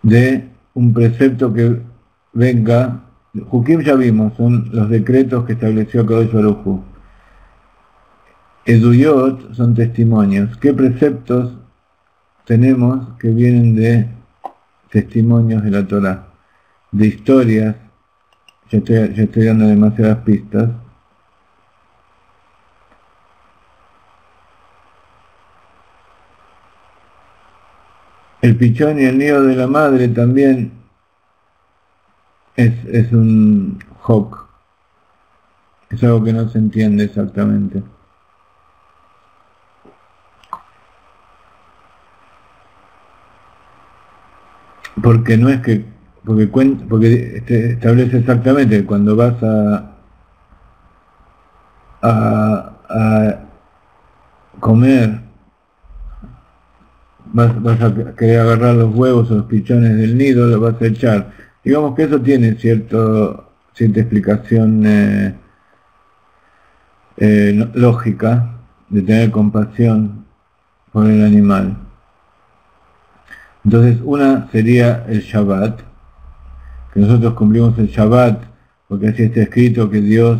de un precepto que venga. Hukim ya vimos, son los decretos que estableció Kadosh Baruj Hu. Eduyot son testimonios. ¿Qué preceptos tenemos que vienen de testimonios de la Torá? De historias, ya estoy dando demasiadas pistas. El pichón y el nido de la madre también es un hok. Es algo que no se entiende exactamente. Porque no es que, porque establece exactamente que cuando vas a comer, vas a querer agarrar los huevos o los pichones del nido, los vas a echar. Digamos que eso tiene cierta explicación lógica de tener compasión por el animal. Entonces una sería el Shabbat, que nosotros cumplimos el Shabbat porque así está escrito que Dios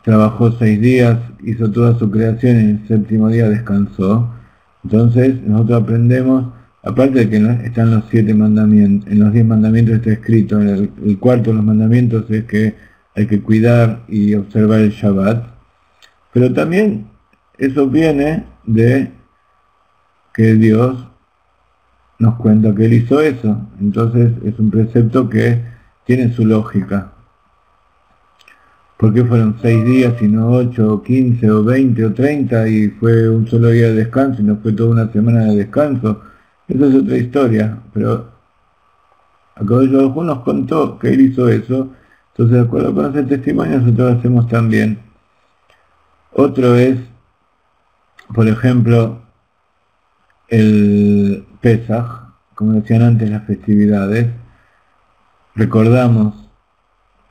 trabajó 6 días, hizo toda su creación y en el séptimo día descansó. Entonces nosotros aprendemos, aparte de que están los 7 mandamientos, en los 10 mandamientos está escrito, en el cuarto de los mandamientos es que hay que cuidar y observar el Shabbat, pero también eso viene de que Dios nos cuenta que Él hizo eso. Entonces es un precepto que tiene su lógica. ¿Por qué fueron 6 días y no 8 o 15 o 20 o 30 y fue un solo día de descanso y no fue toda una semana de descanso? Esa es otra historia, pero Akadosh Baruj Hu nos contó que Él hizo eso. Entonces, de acuerdo con ese testimonio, nosotros hacemos también. Otro es, por ejemplo, el Pesaj, como decían antes, las festividades. Recordamos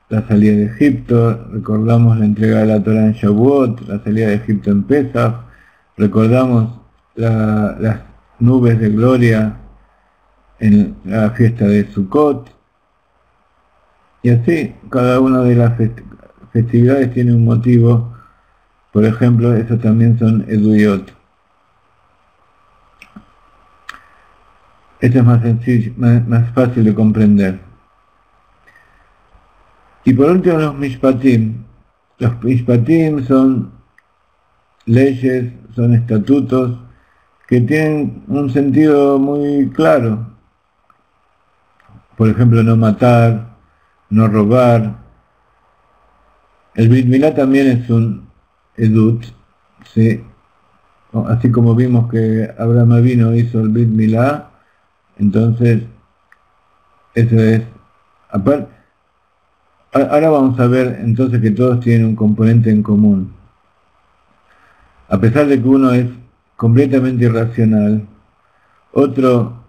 la salida de Egipto, recordamos la entrega de la Torá en Shavuot, la salida de Egipto en Pesaj, recordamos las nubes de gloria en la fiesta de Sukkot, y así cada una de las festividades tiene un motivo. Por ejemplo, esos también son Eduyot. Esto es más sencillo, más fácil de comprender. Y por último los Mishpatim. Los Mishpatim son leyes, son estatutos que tienen un sentido muy claro. Por ejemplo, no matar, no robar. El Brit Milá también es un edut, ¿sí? Así como vimos que Abraham Avinu hizo el Brit Milá, entonces eso es aparte. Ahora vamos a ver entonces que todos tienen un componente en común. A pesar de que uno es completamente irracional, otro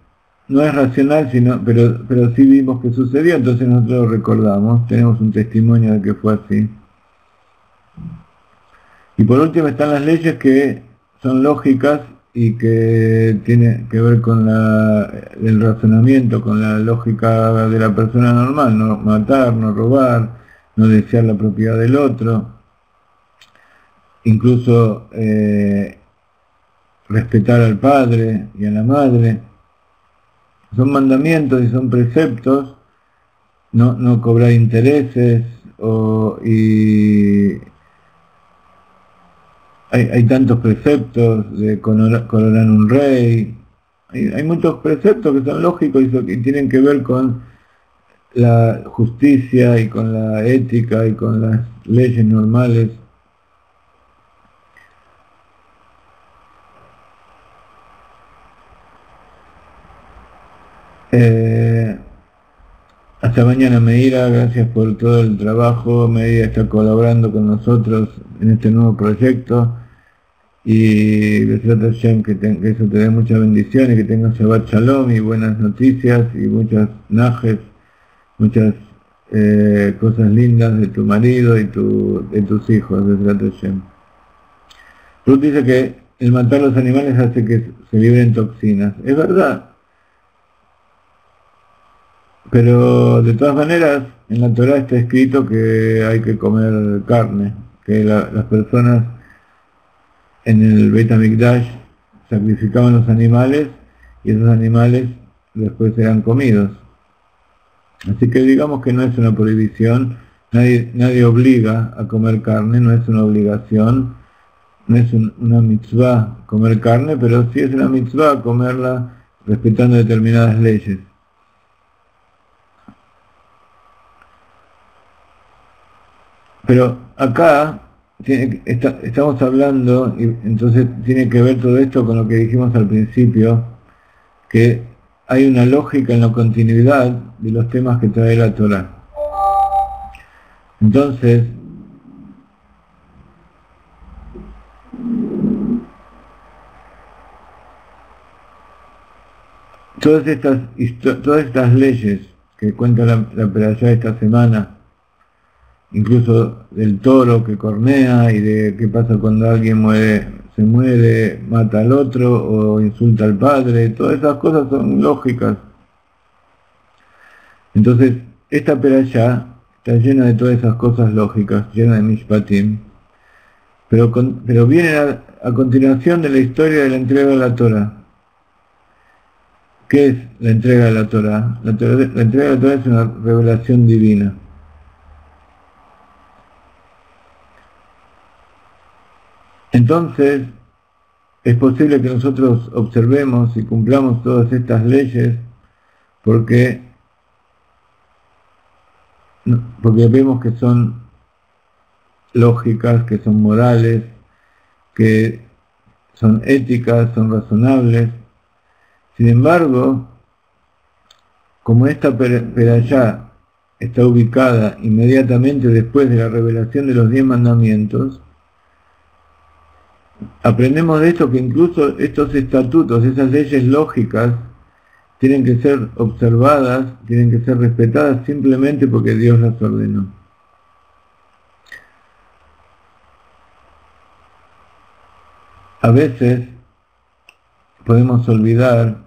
no es racional, pero sí vimos que sucedió, entonces nosotros lo recordamos, tenemos un testimonio de que fue así. Y por último están las leyes que son lógicas y que tienen que ver con el razonamiento, con la lógica de la persona normal, no matar, no robar, no desear la propiedad del otro, incluso respetar al padre y a la madre. Son mandamientos y son preceptos, no cobrar intereses, hay tantos preceptos de coronar un rey, hay muchos preceptos que son lógicos y que tienen que ver con la justicia y con la ética y con las leyes normales Eh, Hasta mañana, Meira, gracias por todo el trabajo. Meira está colaborando con nosotros en este nuevo proyecto y Besrat Hashem, que eso te dé muchas bendiciones, que tengas Shabbat Shalom y buenas noticias y muchas najes, muchas cosas lindas de tu marido y de tus hijos, Besrat Hashem. Ruth dice que el matar los animales hace que se liberen toxinas. Es verdad. Pero de todas maneras, en la Torá está escrito que hay que comer carne, que las personas en el Beit HaMikdash sacrificaban los animales y esos animales después eran comidos. Así que digamos que no es una prohibición, nadie obliga a comer carne, no es una obligación, no es una mitzvah comer carne, pero sí es una mitzvah comerla respetando determinadas leyes. Pero acá estamos hablando, y entonces tiene que ver todo esto con lo que dijimos al principio, que hay una lógica en la continuidad de los temas que trae la Torá. Entonces, todas estas leyes que cuenta la Perashá esta semana, incluso del toro que cornea y de qué pasa cuando alguien se muere, mata al otro o insulta al padre, todas esas cosas son lógicas. Entonces, esta perashá está llena de todas esas cosas lógicas, llena de mishpatim, pero viene a continuación de la historia de la entrega de la Torah. ¿Qué es la entrega de la Torah? La entrega de la Torah es una revelación divina. Entonces, es posible que nosotros observemos y cumplamos todas estas leyes porque vemos que son lógicas, que son morales, que son éticas, son razonables. Sin embargo, como esta perashá está ubicada inmediatamente después de la revelación de los 10 mandamientos, aprendemos de esto que incluso estos estatutos, esas leyes lógicas, tienen que ser observadas, tienen que ser respetadas simplemente porque Dios las ordenó. A veces podemos olvidar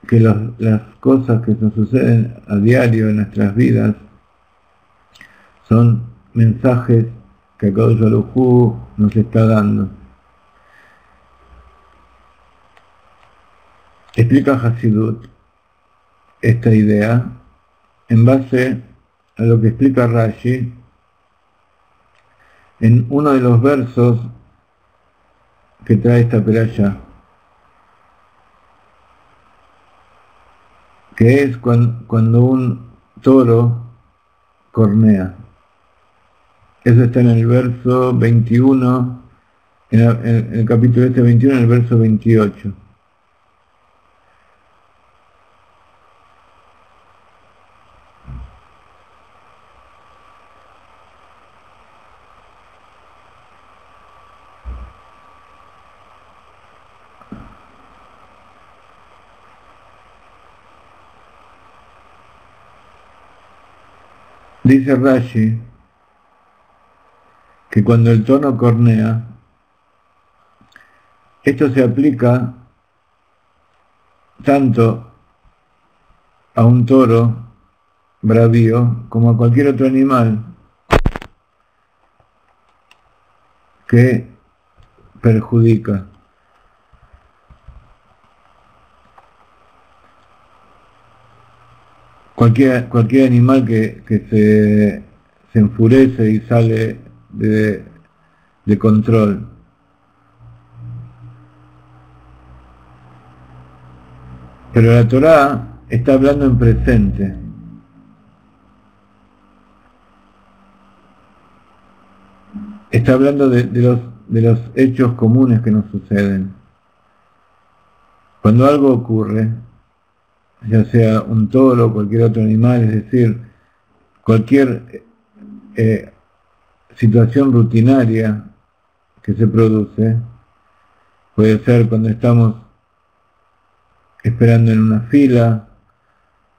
que las cosas que nos suceden a diario en nuestras vidas son mensajes que Akadosh Baruj Hu nos está dando. Explica Hasidut esta idea en base a lo que explica Rashi en uno de los versos que trae esta perashá, que es cuando un toro cornea. Eso está en el verso 21, en el capítulo 21, en el verso 28. Dice Rashi que cuando el toro cornea, esto se aplica tanto a un toro bravío como a cualquier otro animal que perjudica. Cualquier animal que se enfurece y sale de control. Pero la Torá está hablando en presente. Está hablando de los hechos comunes que nos suceden. Cuando algo ocurre, ya sea un toro o cualquier otro animal, es decir, cualquier situación rutinaria que se produce, puede ser cuando estamos esperando en una fila,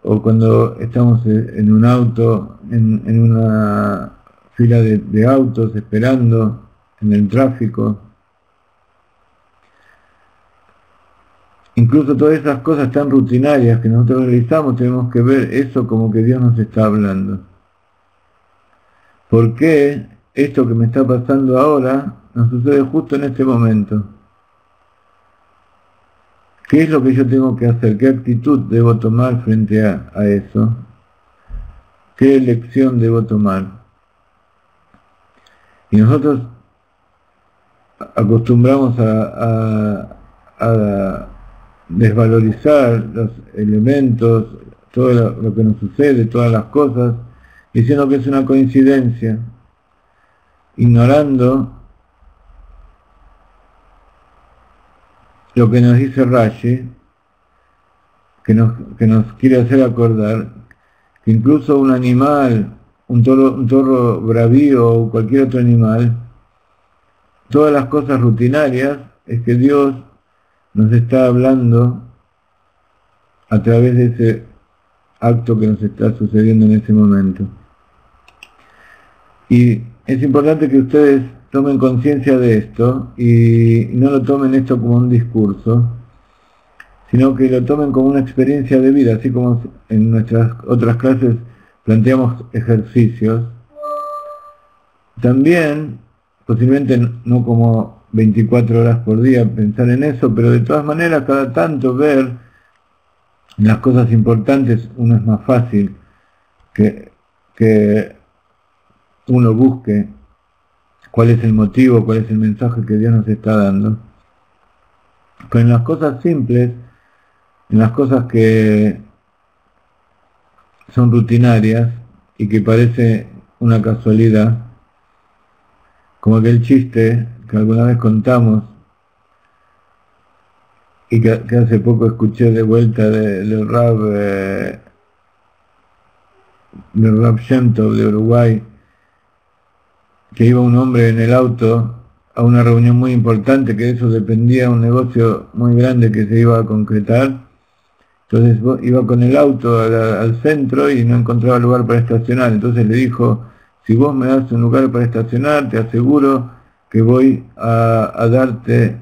o cuando estamos en un auto, en una fila de autos, esperando en el tráfico. Incluso todas esas cosas tan rutinarias que nosotros realizamos, tenemos que ver eso como que Dios nos está hablando. ¿Por qué esto que me está pasando ahora nos sucede justo en este momento? ¿Qué es lo que yo tengo que hacer? ¿Qué actitud debo tomar frente a eso? ¿Qué elección debo tomar? Y nosotros acostumbramos a desvalorizar los elementos, todo lo que nos sucede, todas las cosas, diciendo que es una coincidencia, ignorando lo que nos dice Rashi, que nos quiere hacer acordar que incluso un animal, un toro bravío o cualquier otro animal, todas las cosas rutinarias es que Dios nos está hablando a través de ese acto que nos está sucediendo en ese momento. Y es importante que ustedes tomen conciencia de esto y no lo tomen esto como un discurso, sino que lo tomen como una experiencia de vida, así como en nuestras otras clases planteamos ejercicios. También, posiblemente no como 24 horas por día pensar en eso, pero de todas maneras cada tanto ver las cosas importantes. Uno es más fácil que uno busque cuál es el motivo, cuál es el mensaje que Dios nos está dando. Pero en las cosas simples, en las cosas que son rutinarias y que parece una casualidad, como aquel chiste que alguna vez contamos y que hace poco escuché de vuelta del Rab Shem Tov de Uruguay, que iba un hombre en el auto a una reunión muy importante, que de eso dependía un negocio muy grande que se iba a concretar. Entonces iba con el auto al centro y no encontraba lugar para estacionar. Entonces le dijo: si vos me das un lugar para estacionar, te aseguro que voy a darte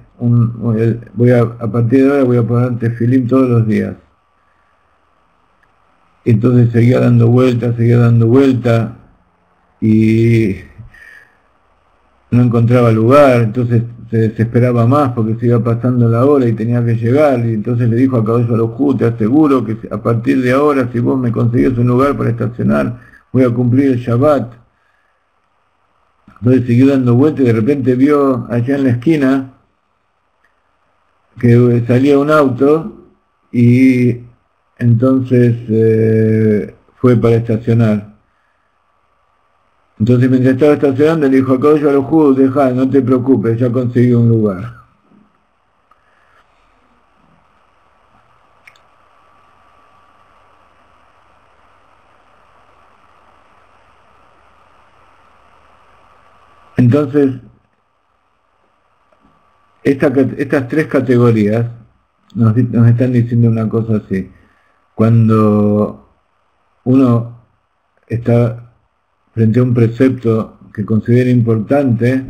a partir de ahora voy a ponerte filim todos los días. Entonces seguía dando vueltas y no encontraba lugar. Entonces se desesperaba más porque se iba pasando la hora y tenía que llegar, y entonces le dijo a Kadosh Baruj Hu: te aseguro que a partir de ahora, si vos me conseguís un lugar para estacionar, voy a cumplir el Shabbat. Entonces siguió dando vueltas y de repente vio allá en la esquina que salía un auto y entonces fue para estacionar. Entonces mientras estaba estacionando le dijo a Kadosh Baruj Hu: deja, no te preocupes, ya conseguí un lugar. Entonces, estas tres categorías nos están diciendo una cosa así. Cuando uno está frente a un precepto que considera importante,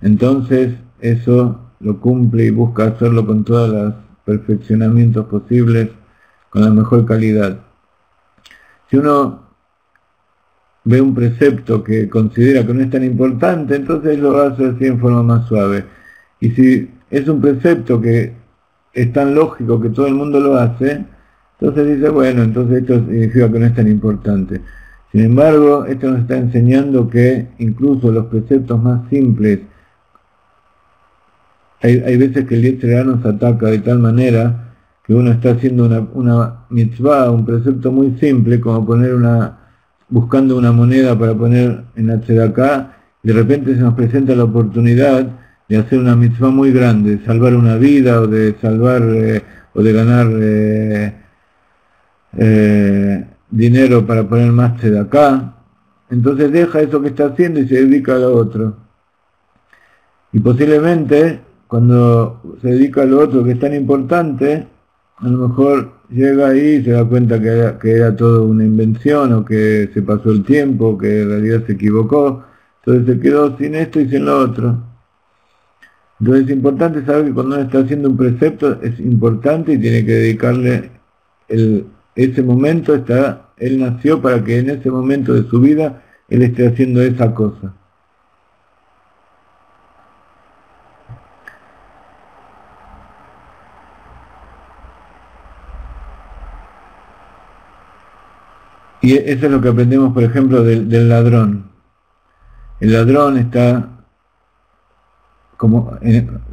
entonces eso lo cumple y busca hacerlo con todos los perfeccionamientos posibles, con la mejor calidad. Si uno ve un precepto que considera que no es tan importante, entonces lo hace así en forma más suave. Y si es un precepto que es tan lógico que todo el mundo lo hace, entonces dice: bueno, entonces esto significa que no es tan importante. Sin embargo, esto nos está enseñando que incluso los preceptos más simples, hay veces que el Yetzer Hara nos ataca de tal manera que uno está haciendo una mitzvah, un precepto muy simple, como buscando una moneda para poner en la tzedaká, y de repente se nos presenta la oportunidad de hacer una mitzvah muy grande, de salvar una vida o de salvar o de ganar dinero para poner más de acá. Entonces deja eso que está haciendo y se dedica a lo otro. Y posiblemente cuando se dedica a lo otro que es tan importante, a lo mejor llega ahí y se da cuenta que era todo una invención, o que se pasó el tiempo, que en realidad se equivocó, entonces se quedó sin esto y sin lo otro. Entonces es importante saber que cuando uno está haciendo un precepto es importante y tiene que dedicarle ese momento, él nació para que en ese momento de su vida él esté haciendo esa cosa. Y eso es lo que aprendemos, por ejemplo, del ladrón. El ladrón está,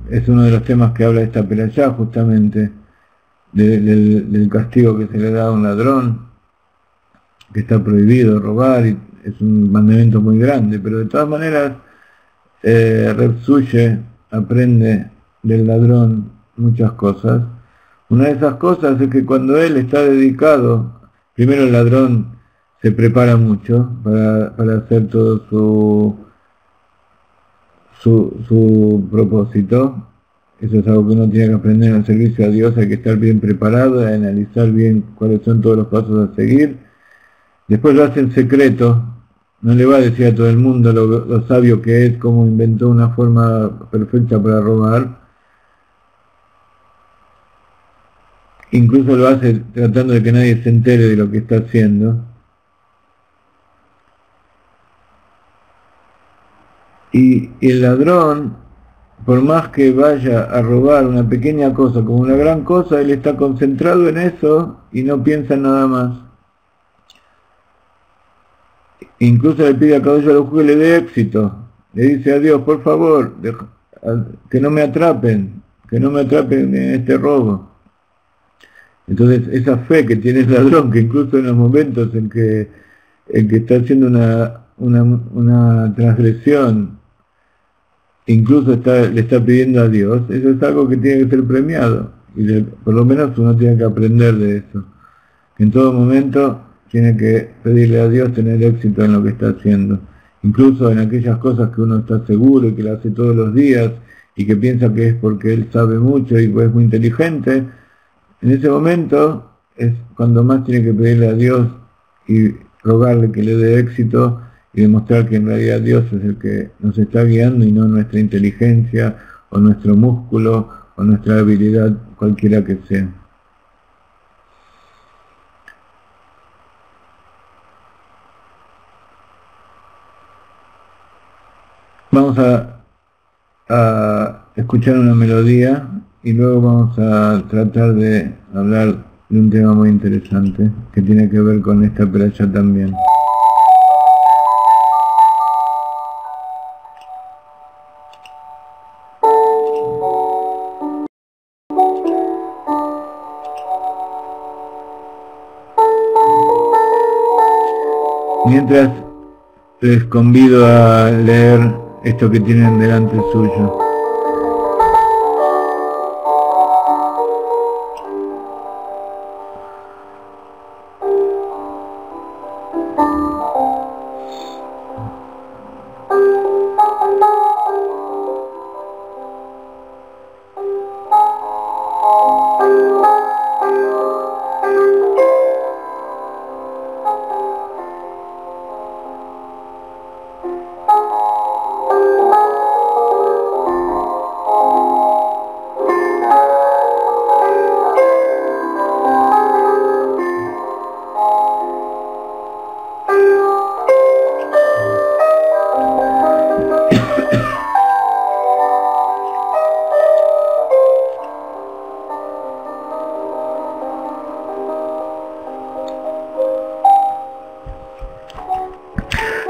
es uno de los temas que habla esta perashá, justamente, del castigo que se le da a un ladrón, que está prohibido robar, y es un mandamiento muy grande, pero de todas maneras, Reb Suye aprende del ladrón muchas cosas. Una de esas cosas es que cuando él está dedicado, primero el ladrón se prepara mucho para hacer todo su propósito. Eso es algo que uno tiene que aprender en el servicio a Dios, hay que estar bien preparado, a analizar bien cuáles son todos los pasos a seguir. Después lo hace en secreto, no le va a decir a todo el mundo lo sabio que es, cómo inventó una forma perfecta para robar. Incluso lo hace tratando de que nadie se entere de lo que está haciendo. Y el ladrón, por más que vaya a robar una pequeña cosa como una gran cosa, él está concentrado en eso y no piensa en nada más. Incluso le pide a Kadosh Baruj Hu que le dé éxito. Le dice a Dios, por favor, que no me atrapen en este robo. Entonces esa fe que tiene el ladrón, que incluso en los momentos en que está haciendo una transgresión, incluso le está pidiendo a Dios, eso es algo que tiene que ser premiado. Y por lo menos uno tiene que aprender de eso. Que en todo momento tiene que pedirle a Dios tener éxito en lo que está haciendo. Incluso en aquellas cosas que uno está seguro y que lo hace todos los días y que piensa que es porque él sabe mucho y que es muy inteligente, en ese momento es cuando más tiene que pedirle a Dios y rogarle que le dé éxito y demostrar que en realidad Dios es el que nos está guiando y no nuestra inteligencia o nuestro músculo o nuestra habilidad, cualquiera que sea. Vamos a escuchar una melodía y luego vamos a tratar de hablar de un tema muy interesante que tiene que ver con esta perashá también. Mientras les convido a leer esto que tienen delante suyo.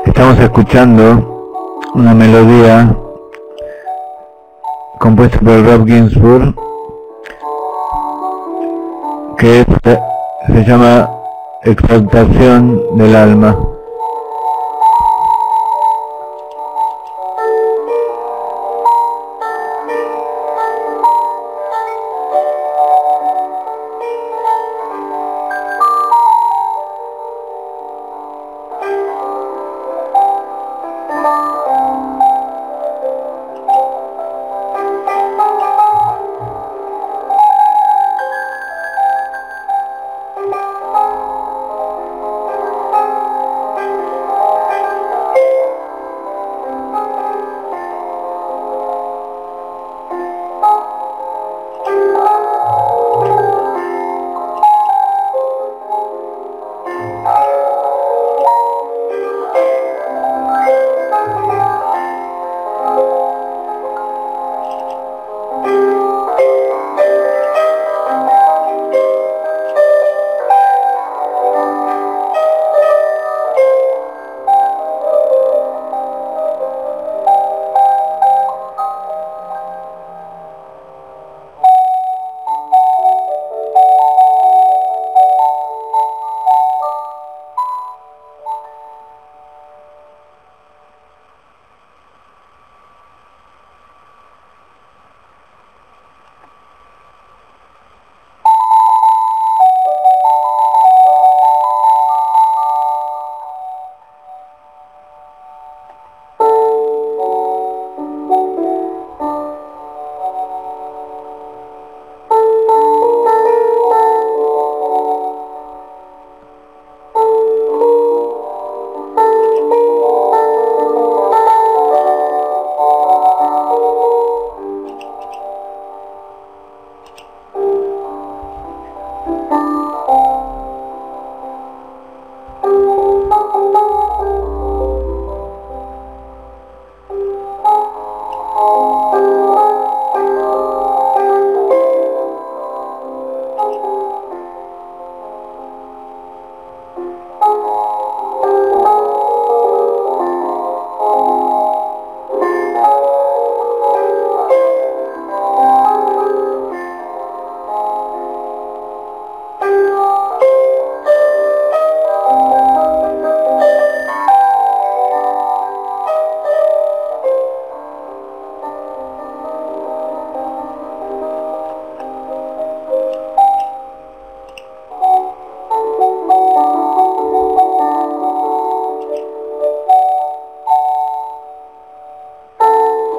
Estamos escuchando una melodía compuesta por Rob Ginsburg que se llama Exaltación del Alma.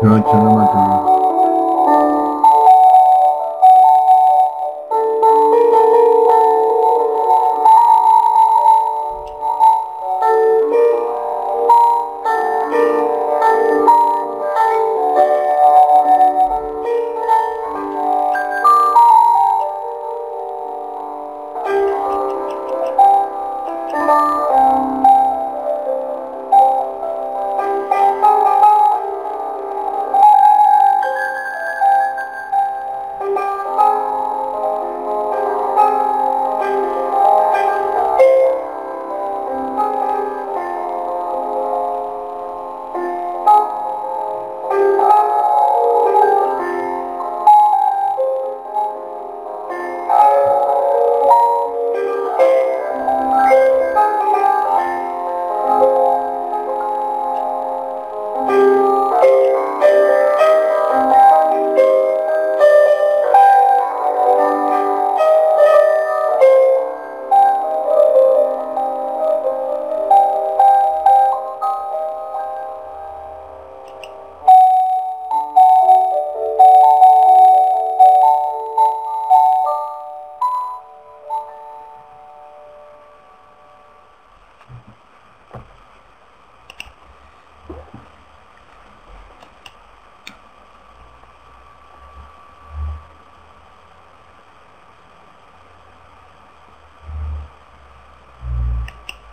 Shabbat Shalom a todos.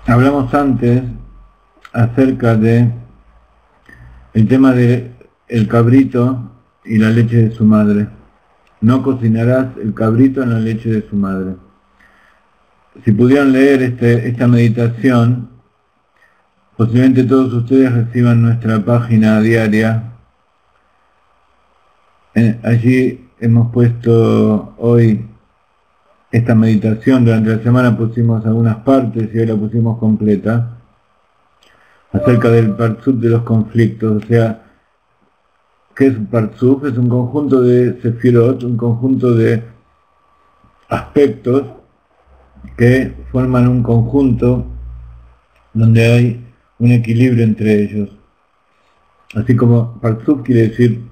Hablamos antes acerca de el tema de el cabrito y la leche de su madre. No cocinarás el cabrito en la leche de su madre. Si pudieran leer esta meditación, posiblemente todos ustedes reciban nuestra página diaria. Allí hemos puesto hoy esta meditación. Durante la semana pusimos algunas partes y hoy la pusimos completa, acerca del Partsuf de los conflictos. O sea, ¿qué es un Partsuf? Es un conjunto de sefirot, un conjunto de aspectos que forman un conjunto donde hay un equilibrio entre ellos. Así como Partsuf quiere decir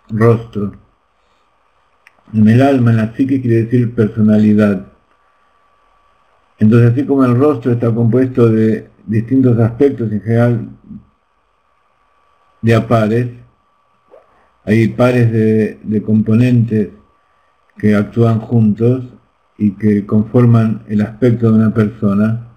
rostro, en el alma, en la psique, quiere decir personalidad. Entonces, así como el rostro está compuesto de distintos aspectos, en general de a pares, hay pares de componentes que actúan juntos y que conforman el aspecto de una persona,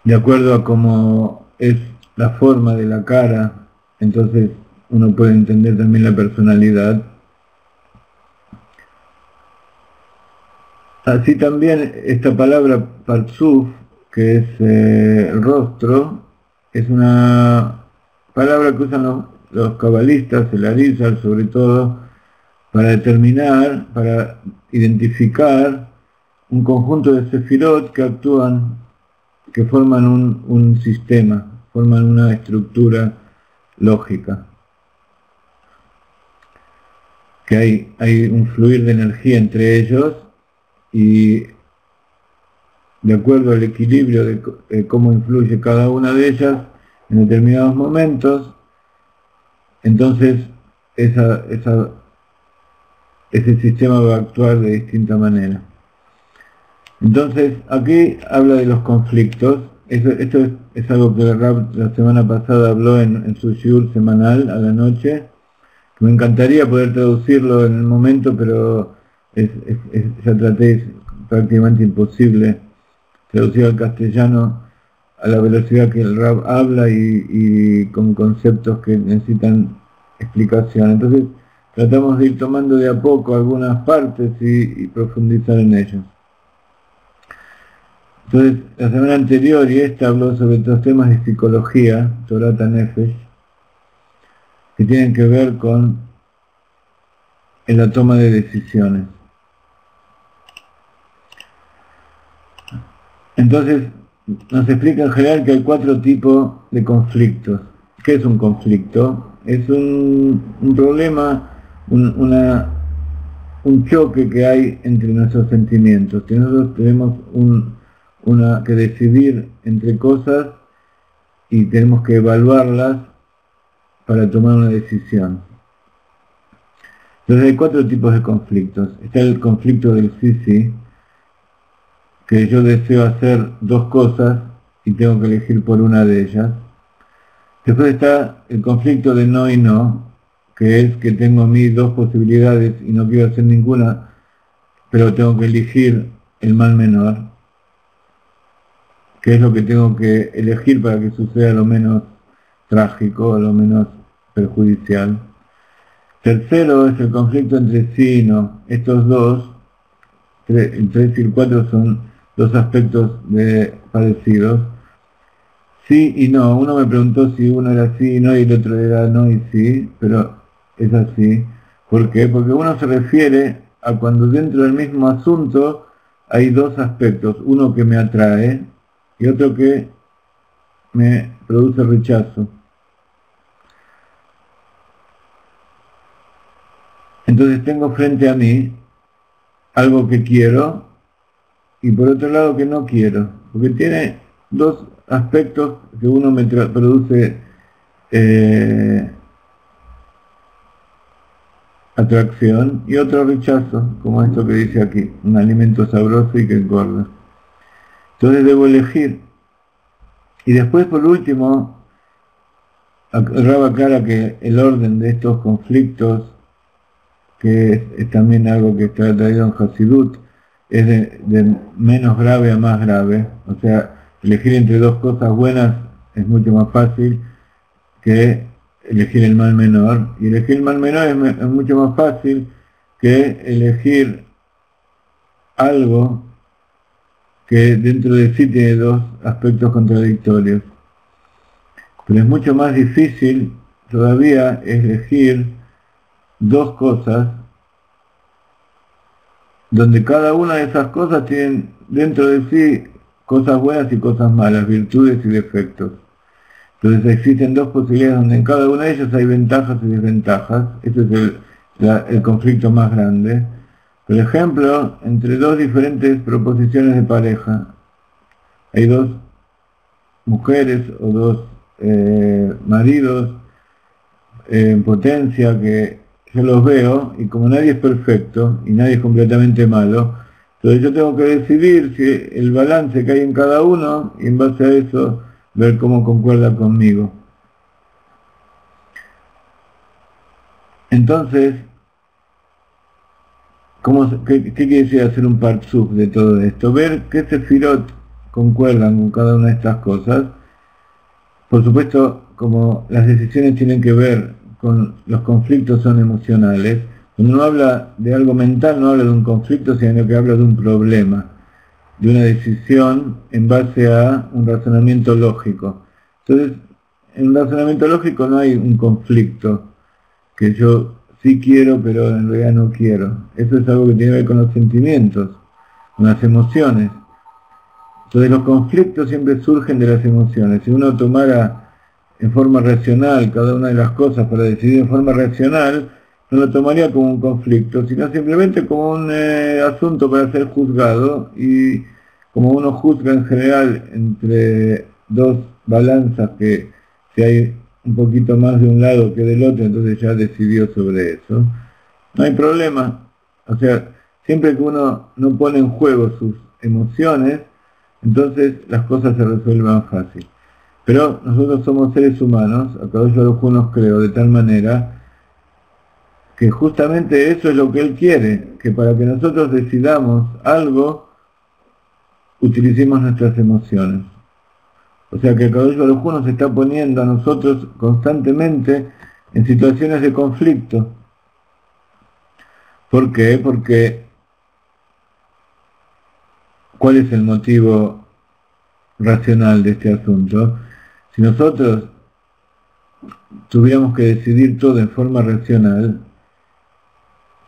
de acuerdo a cómo es la forma de la cara. Entonces uno puede entender también la personalidad. Así también esta palabra Partsuf, que es el rostro, es una palabra que usan los cabalistas, el Arizal sobre todo, para determinar, para identificar un conjunto de sefirot que actúan, que forman un sistema, forman una estructura lógica. Que hay un fluir de energía entre ellos y de acuerdo al equilibrio de cómo influye cada una de ellas en determinados momentos, entonces ese sistema va a actuar de distinta manera. Entonces aquí habla de los conflictos. Esto es algo que el Rab la semana pasada habló en su shiur semanal a la noche. Me encantaría poder traducirlo en el momento, pero ya traté, es prácticamente imposible traducir al castellano a la velocidad que el Rab habla y con conceptos que necesitan explicación. Entonces tratamos de ir tomando de a poco algunas partes y profundizar en ellos. Entonces la semana anterior y esta habló sobre estos temas de psicología, Torat HaNefesh, que tienen que ver con la toma de decisiones. Entonces nos explica en general que hay 4 tipos de conflictos. ¿Qué es un conflicto? Es un problema, un choque que hay entre nuestros sentimientos, que nosotros tenemos que decidir entre cosas y tenemos que evaluarlas para tomar una decisión. Entonces hay 4 tipos de conflictos. Está el conflicto del sí, que yo deseo hacer 2 cosas y tengo que elegir por una de ellas. Después está el conflicto de no y no, que es que tengo a mí 2 posibilidades y no quiero hacer ninguna, pero tengo que elegir el mal menor, que es lo que tengo que elegir para que suceda lo menos trágico, lo menos perjudicial. Tercero es el conflicto entre sí y no. Estos dos, el 3 y el 4 son 2 aspectos parecidos. Sí y no. Uno me preguntó si uno era sí y no y el otro era no y sí, pero es así. ¿Por qué? Porque uno se refiere a cuando dentro del mismo asunto hay 2 aspectos, uno que me atrae y otro que me produce rechazo. Entonces tengo frente a mí algo que quiero y por otro lado que no quiero, porque tiene 2 aspectos que uno me produce atracción y otro rechazo, como esto que dice aquí, un alimento sabroso y que engorda. Entonces debo elegir. Y después, por último, Rab aclara que el orden de estos conflictos, que es también algo que está traído en Hasidut, es de menos grave a más grave. O sea, elegir entre 2 cosas buenas es mucho más fácil que elegir el mal menor. Y elegir el mal menor es mucho más fácil que elegir algo que dentro de sí tiene 2 aspectos contradictorios. Pero es mucho más difícil todavía elegir 2 cosas donde cada una de esas cosas tienen dentro de sí cosas buenas y cosas malas, virtudes y defectos. Entonces existen 2 posibilidades donde en cada una de ellas hay ventajas y desventajas. Este es el conflicto más grande. Por ejemplo, entre 2 diferentes proposiciones de pareja. Hay 2 mujeres o 2 maridos en potencia que yo los veo y como nadie es perfecto y nadie es completamente malo, entonces yo tengo que decidir si el balance que hay en cada uno y en base a eso ver cómo concuerda conmigo. Entonces, ¿qué quiere decir hacer un partsuf de todo esto? Ver qué sefirot concuerdan con cada una de estas cosas. Por supuesto, como las decisiones tienen que ver con los conflictos son emocionales, cuando uno habla de algo mental no habla de un conflicto, sino que habla de un problema, de una decisión en base a un razonamiento lógico. Entonces, en un razonamiento lógico no hay un conflicto, que yo sí quiero pero en realidad no quiero. Eso es algo que tiene que ver con los sentimientos, con las emociones. Entonces los conflictos siempre surgen de las emociones. Si uno tomara en forma racional cada una de las cosas para decidir en forma racional, no lo tomaría como un conflicto, sino simplemente como un asunto para ser juzgado, y como uno juzga en general entre 2 balanzas que si hay un poquito más de un lado que del otro, entonces ya decidió sobre eso, no hay problema. O sea, siempre que uno no pone en juego sus emociones, entonces las cosas se resuelven fácil. Pero nosotros somos seres humanos, Akadosh Baruj Hu nos creó de tal manera que justamente eso es lo que Él quiere, que para que nosotros decidamos algo, utilicemos nuestras emociones. O sea que Akadosh Baruj Hu nos está poniendo a nosotros constantemente en situaciones de conflicto. ¿Por qué? Porque ¿cuál es el motivo racional de este asunto? Si nosotros tuviéramos que decidir todo en forma racional,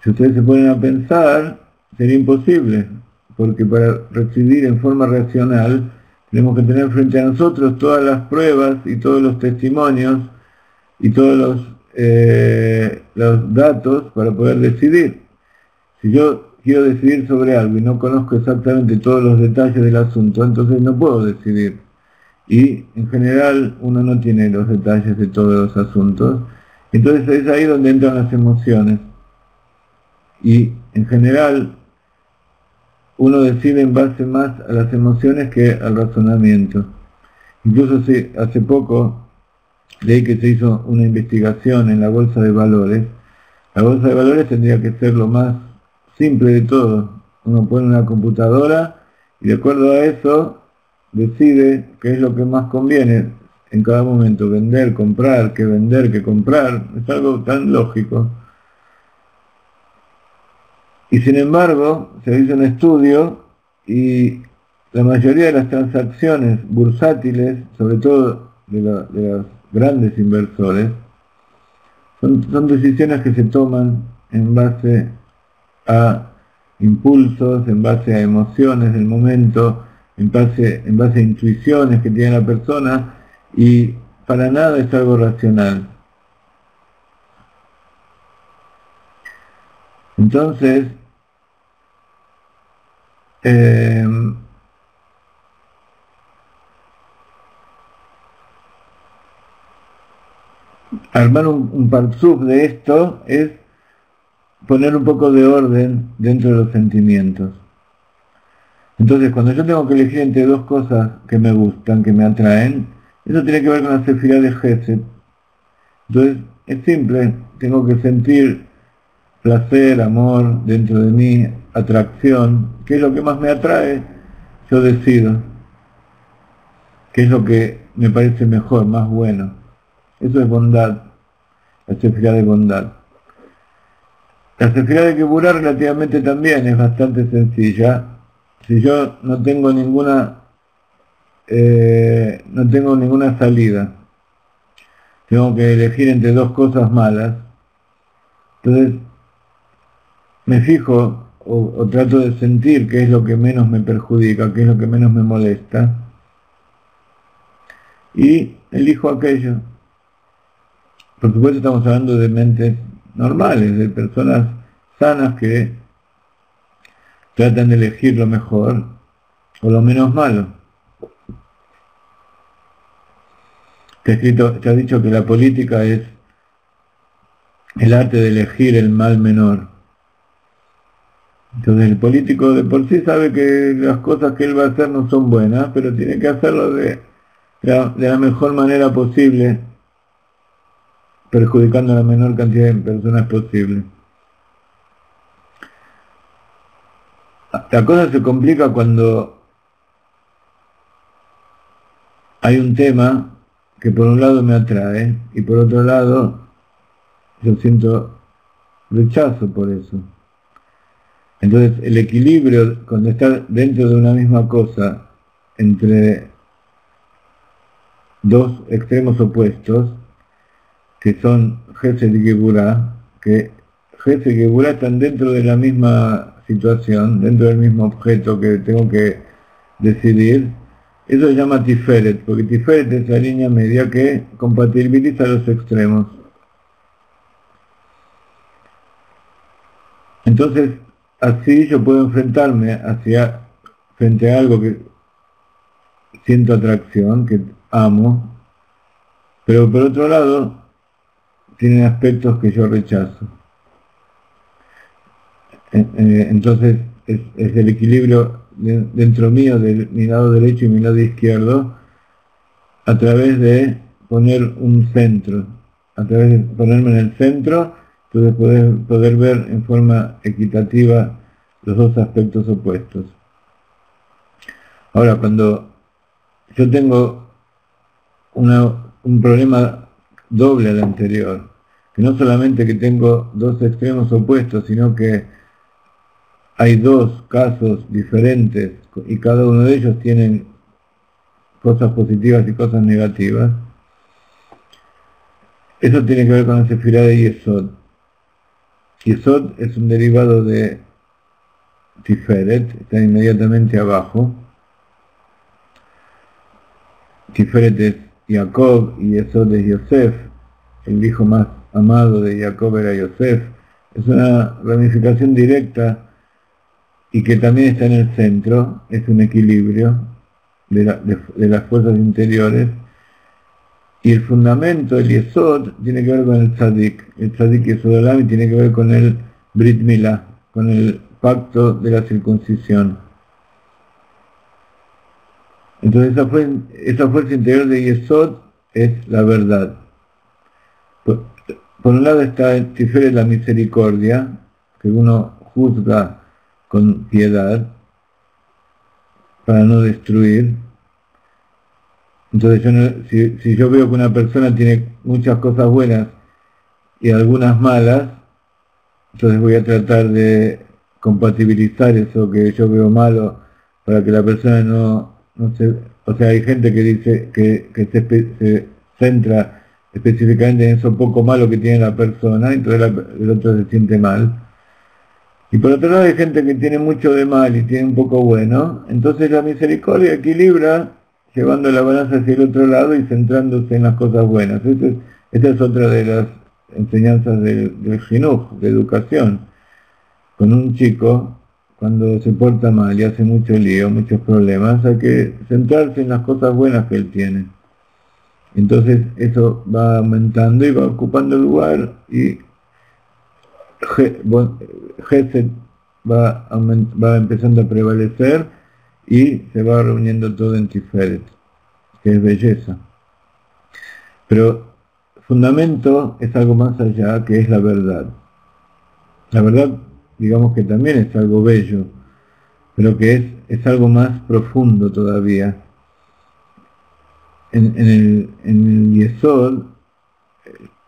si ustedes se ponen a pensar, sería imposible, porque para decidir en forma racional tenemos que tener frente a nosotros todas las pruebas y todos los testimonios y todos los datos para poder decidir. Si yo quiero decidir sobre algo y no conozco exactamente todos los detalles del asunto, entonces no puedo decidir. y en general uno no tiene los detalles de todos los asuntos. Entonces es ahí donde entran las emociones, y en general uno decide en base más a las emociones que al razonamiento. Incluso hace poco leí que se hizo una investigación en la bolsa de valores. La bolsa de valores tendría que ser lo más simple de todo. Uno pone una computadora y de acuerdo a eso decide qué es lo que más conviene en cada momento, vender, que comprar. Es algo tan lógico. Y sin embargo, se hizo un estudio y la mayoría de las transacciones bursátiles, sobre todo de los grandes inversores, son decisiones que se toman en base a impulsos, en base a emociones del momento, en base a intuiciones que tiene la persona, y para nada es algo racional. Entonces, armar un parsub de esto es poner un poco de orden dentro de los sentimientos. Entonces, cuando yo tengo que elegir entre dos cosas que me gustan, que me atraen, eso tiene que ver con la sefirá de Gesed. Entonces, es simple, tengo que sentir placer, amor dentro de mí, atracción. ¿Qué es lo que más me atrae? Yo decido. ¿Qué es lo que me parece mejor, más bueno? Eso es bondad, la sefirá de bondad. La sefirá de Geburá relativamente también es bastante sencilla. Si yo no tengo ninguna salida, tengo que elegir entre dos cosas malas, entonces me fijo o trato de sentir qué es lo que menos me perjudica, qué es lo que menos me molesta, y elijo aquello. Por supuesto estamos hablando de mentes normales, de personas sanas que tratan de elegir lo mejor o lo menos malo. Te ha dicho que la política es el arte de elegir el mal menor. Entonces el político de por sí sabe que las cosas que él va a hacer no son buenas, pero tiene que hacerlo de la mejor manera posible, perjudicando a la menor cantidad de personas posible. La cosa se complica cuando hay un tema que por un lado me atrae y por otro lado yo siento rechazo por eso. Entonces el equilibrio, cuando está dentro de una misma cosa, entre dos extremos opuestos, que son Gesed y Geburá, que Gesed y Geburá están dentro de la misma situación, dentro del mismo objeto que tengo que decidir, eso se llama Tiferet, porque Tiferet es la línea media que compatibiliza los extremos. Entonces, así yo puedo enfrentarme frente a algo que siento atracción, que amo, pero por otro lado, tiene aspectos que yo rechazo. Entonces, es el equilibrio dentro mío, de mi lado derecho y mi lado izquierdo, a través de poner un centro, a través de ponerme en el centro, entonces poder ver en forma equitativa los dos aspectos opuestos. Ahora, cuando yo tengo un problema doble al anterior, que no solamente que tengo dos extremos opuestos, sino que hay dos casos diferentes y cada uno de ellos tienen cosas positivas y cosas negativas. Eso tiene que ver con la sefirá de Yesod. Yesod es un derivado de Tiferet, está inmediatamente abajo. Tiferet es Jacob y Yesod es Yosef. El hijo más amado de Jacob era Yosef. Es una ramificación directa y que también está en el centro, es un equilibrio. de las fuerzas interiores, y el fundamento, el Yesod, tiene que ver con el Tzadik. El Tzadik Yesod Olam tiene que ver con el Brit Milá, con el pacto de la circuncisión. Entonces esa fuerza interior de Yesod es la verdad. Por un lado está el Tiferet, la misericordia, que uno juzga con piedad para no destruir. Entonces si yo veo que una persona tiene muchas cosas buenas y algunas malas, entonces voy a tratar de compatibilizar eso que yo veo malo para que la persona no se... O sea, hay gente que dice que se centra específicamente en eso poco malo que tiene la persona, entonces el otro se siente mal. Y por otro lado hay gente que tiene mucho de mal y tiene un poco bueno, entonces la misericordia equilibra, llevando la balanza hacia el otro lado y centrándose en las cosas buenas. Esta es otra de las enseñanzas del Jinuj, de educación. Con un chico, cuando se porta mal y hace mucho lío, muchos problemas, hay que centrarse en las cosas buenas que él tiene. Entonces eso va aumentando y va ocupando lugar, y Gesed va empezando a prevalecer y se va reuniendo todo en Tiferet, que es belleza. Pero fundamento es algo más allá, que es la verdad. La verdad, digamos que también es algo bello, pero que es algo más profundo todavía. En el Yesod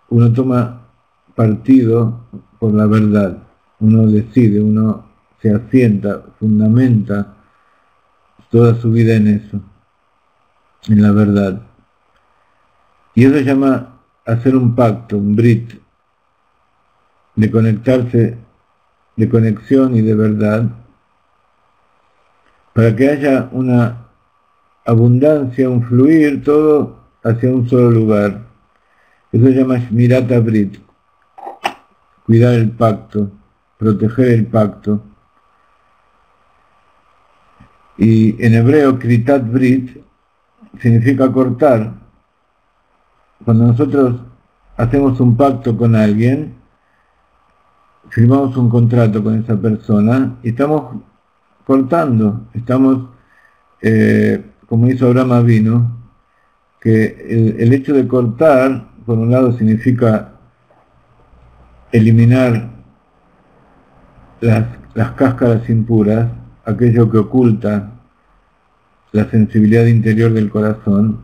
uno toma partido por la verdad, uno decide, uno se asienta, fundamenta toda su vida en eso, en la verdad. Y eso se llama hacer un pacto, un brit, de conectarse, de conexión y de verdad, para que haya una abundancia, un fluir, todo hacia un solo lugar. Eso se llama Shmirat Brit, cuidar el pacto, proteger el pacto. Y en hebreo, Kritat Brit significa cortar. Cuando nosotros hacemos un pacto con alguien, firmamos un contrato con esa persona y estamos cortando, estamos, como hizo Abraham Avinu, que el hecho de cortar, por un lado, significa eliminar las cáscaras impuras, aquello que oculta la sensibilidad interior del corazón,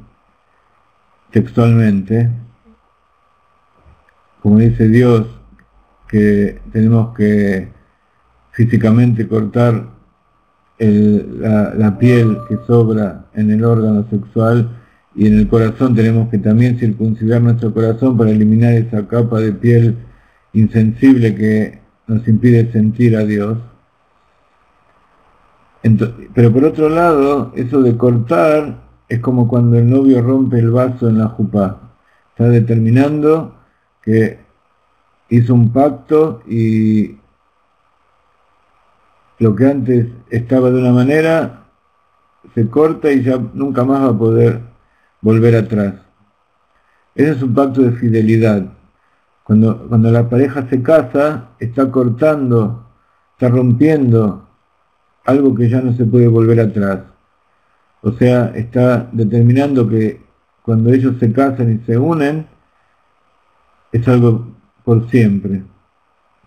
textualmente, como dice Dios, que tenemos que físicamente cortar la piel que sobra en el órgano sexual, y en el corazón tenemos que también circuncidar nuestro corazón para eliminar esa capa de piel insensible que nos impide sentir a Dios. Pero por otro lado, eso de cortar es como cuando el novio rompe el vaso en la jupá. Está determinando que hizo un pacto y lo que antes estaba de una manera se corta y ya nunca más va a poder volver atrás. Ese es un pacto de fidelidad. Cuando la pareja se casa, está cortando, está rompiendo algo que ya no se puede volver atrás. O sea, está determinando que cuando ellos se casan y se unen, es algo por siempre,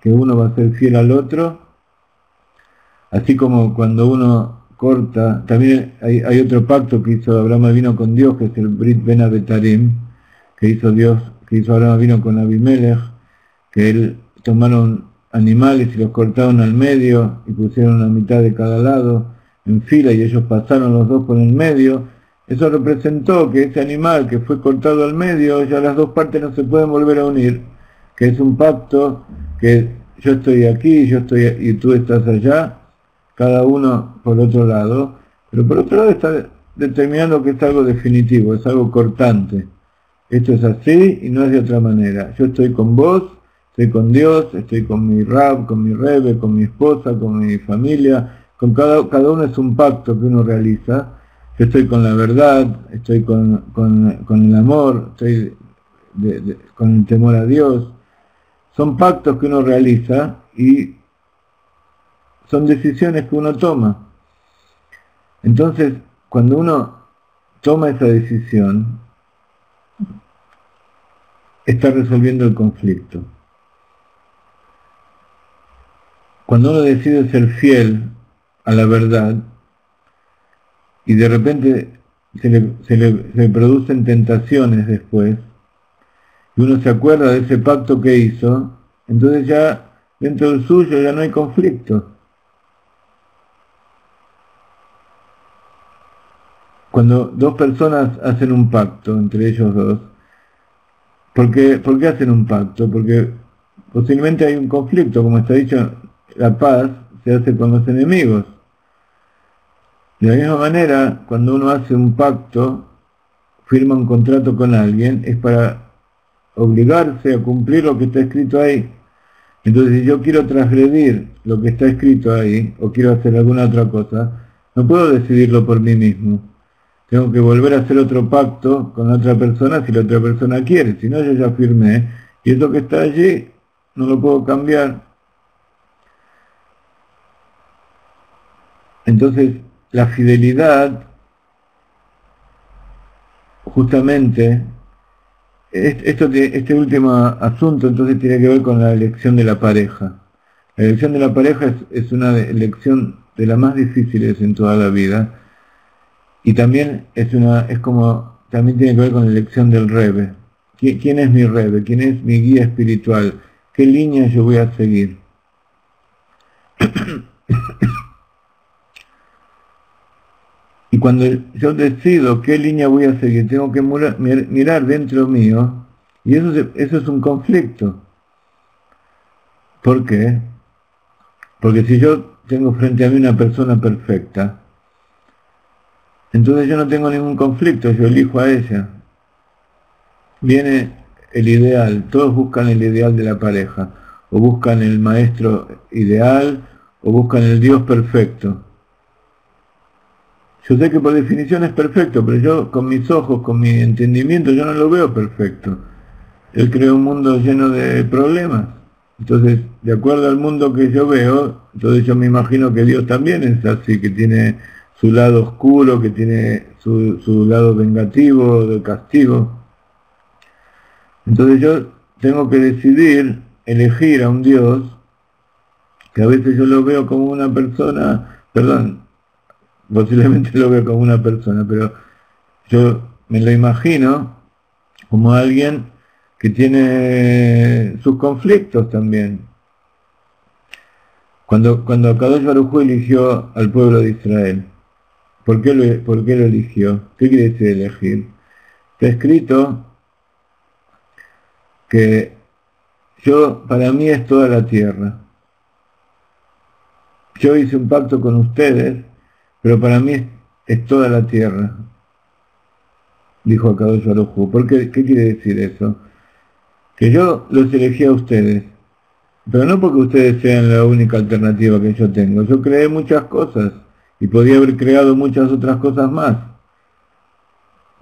que uno va a ser fiel al otro, así como cuando uno corta. También hay otro pacto que hizo Abraham Avinu con Dios, que es el Brit Ben Abetarim, que hizo Abraham Avinu con Abimelech, que él tomaron animales y los cortaron al medio y pusieron la mitad de cada lado en fila y ellos pasaron los dos por el medio. Eso representó que ese animal que fue cortado al medio, ya las dos partes no se pueden volver a unir, que es un pacto que yo estoy aquí, y tú estás allá, cada uno por otro lado, pero por otro lado está determinando que es algo definitivo, es algo cortante. Esto es así y no es de otra manera. Yo estoy con vos, estoy con Dios, estoy con mi Rab, con mi Rebe, con mi esposa, con mi familia, con cada uno es un pacto que uno realiza, yo estoy con la verdad, estoy con el amor, estoy con el temor a Dios. Son pactos que uno realiza y son decisiones que uno toma. Entonces, cuando uno toma esa decisión, está resolviendo el conflicto. Cuando uno decide ser fiel a la verdad y de repente se le producen tentaciones después, y uno se acuerda de ese pacto que hizo, entonces ya dentro del suyo ya no hay conflicto. Cuando dos personas hacen un pacto entre ellos dos, ¿por qué hacen un pacto? Porque posiblemente hay un conflicto, como está dicho, la paz se hace con los enemigos. De la misma manera, cuando uno hace un pacto, firma un contrato con alguien, es para obligarse a cumplir lo que está escrito ahí. Entonces, si yo quiero transgredir lo que está escrito ahí, o quiero hacer alguna otra cosa, no puedo decidirlo por mí mismo. Tengo que volver a hacer otro pacto con la otra persona si la otra persona quiere. Si no, yo ya firmé, y eso que está allí no lo puedo cambiar. Entonces, la fidelidad, justamente, este último asunto entonces tiene que ver con la elección de la pareja. La elección de la pareja es una elección de las más difíciles en toda la vida, y también también tiene que ver con la elección del Rebbe. ¿Quién es mi Rebbe? ¿Quién es mi guía espiritual? ¿Qué línea yo voy a seguir? Y cuando yo decido qué línea voy a seguir, tengo que mirar dentro mío, y eso es un conflicto. ¿Por qué? Porque si yo tengo frente a mí una persona perfecta, entonces yo no tengo ningún conflicto, yo elijo a ella. Viene el ideal, todos buscan el ideal de la pareja, o buscan el maestro ideal, o buscan el Dios perfecto. Yo sé que por definición es perfecto, pero yo con mis ojos, con mi entendimiento, yo no lo veo perfecto. Él creó un mundo lleno de problemas. Entonces, de acuerdo al mundo que yo veo, entonces yo me imagino que Dios también es así, que tiene su lado oscuro, que tiene su lado vengativo, de castigo. Entonces yo tengo que decidir, elegir a un Dios, que a veces yo lo veo como una persona, posiblemente lo veo como una persona, pero yo me lo imagino como alguien que tiene sus conflictos también. Cuando Akadosh Baruj Hu eligió al pueblo de Israel, ¿por qué lo eligió? ¿Qué quiere decir elegir? Está escrito que para mí es toda la tierra. Yo hice un pacto con ustedes, pero para mí es toda la tierra, dijo Akadosh Baruj Hu. ¿Qué quiere decir eso? Que yo los elegí a ustedes, pero no porque ustedes sean la única alternativa que yo tengo. Yo creé muchas cosas y podía haber creado muchas otras cosas más.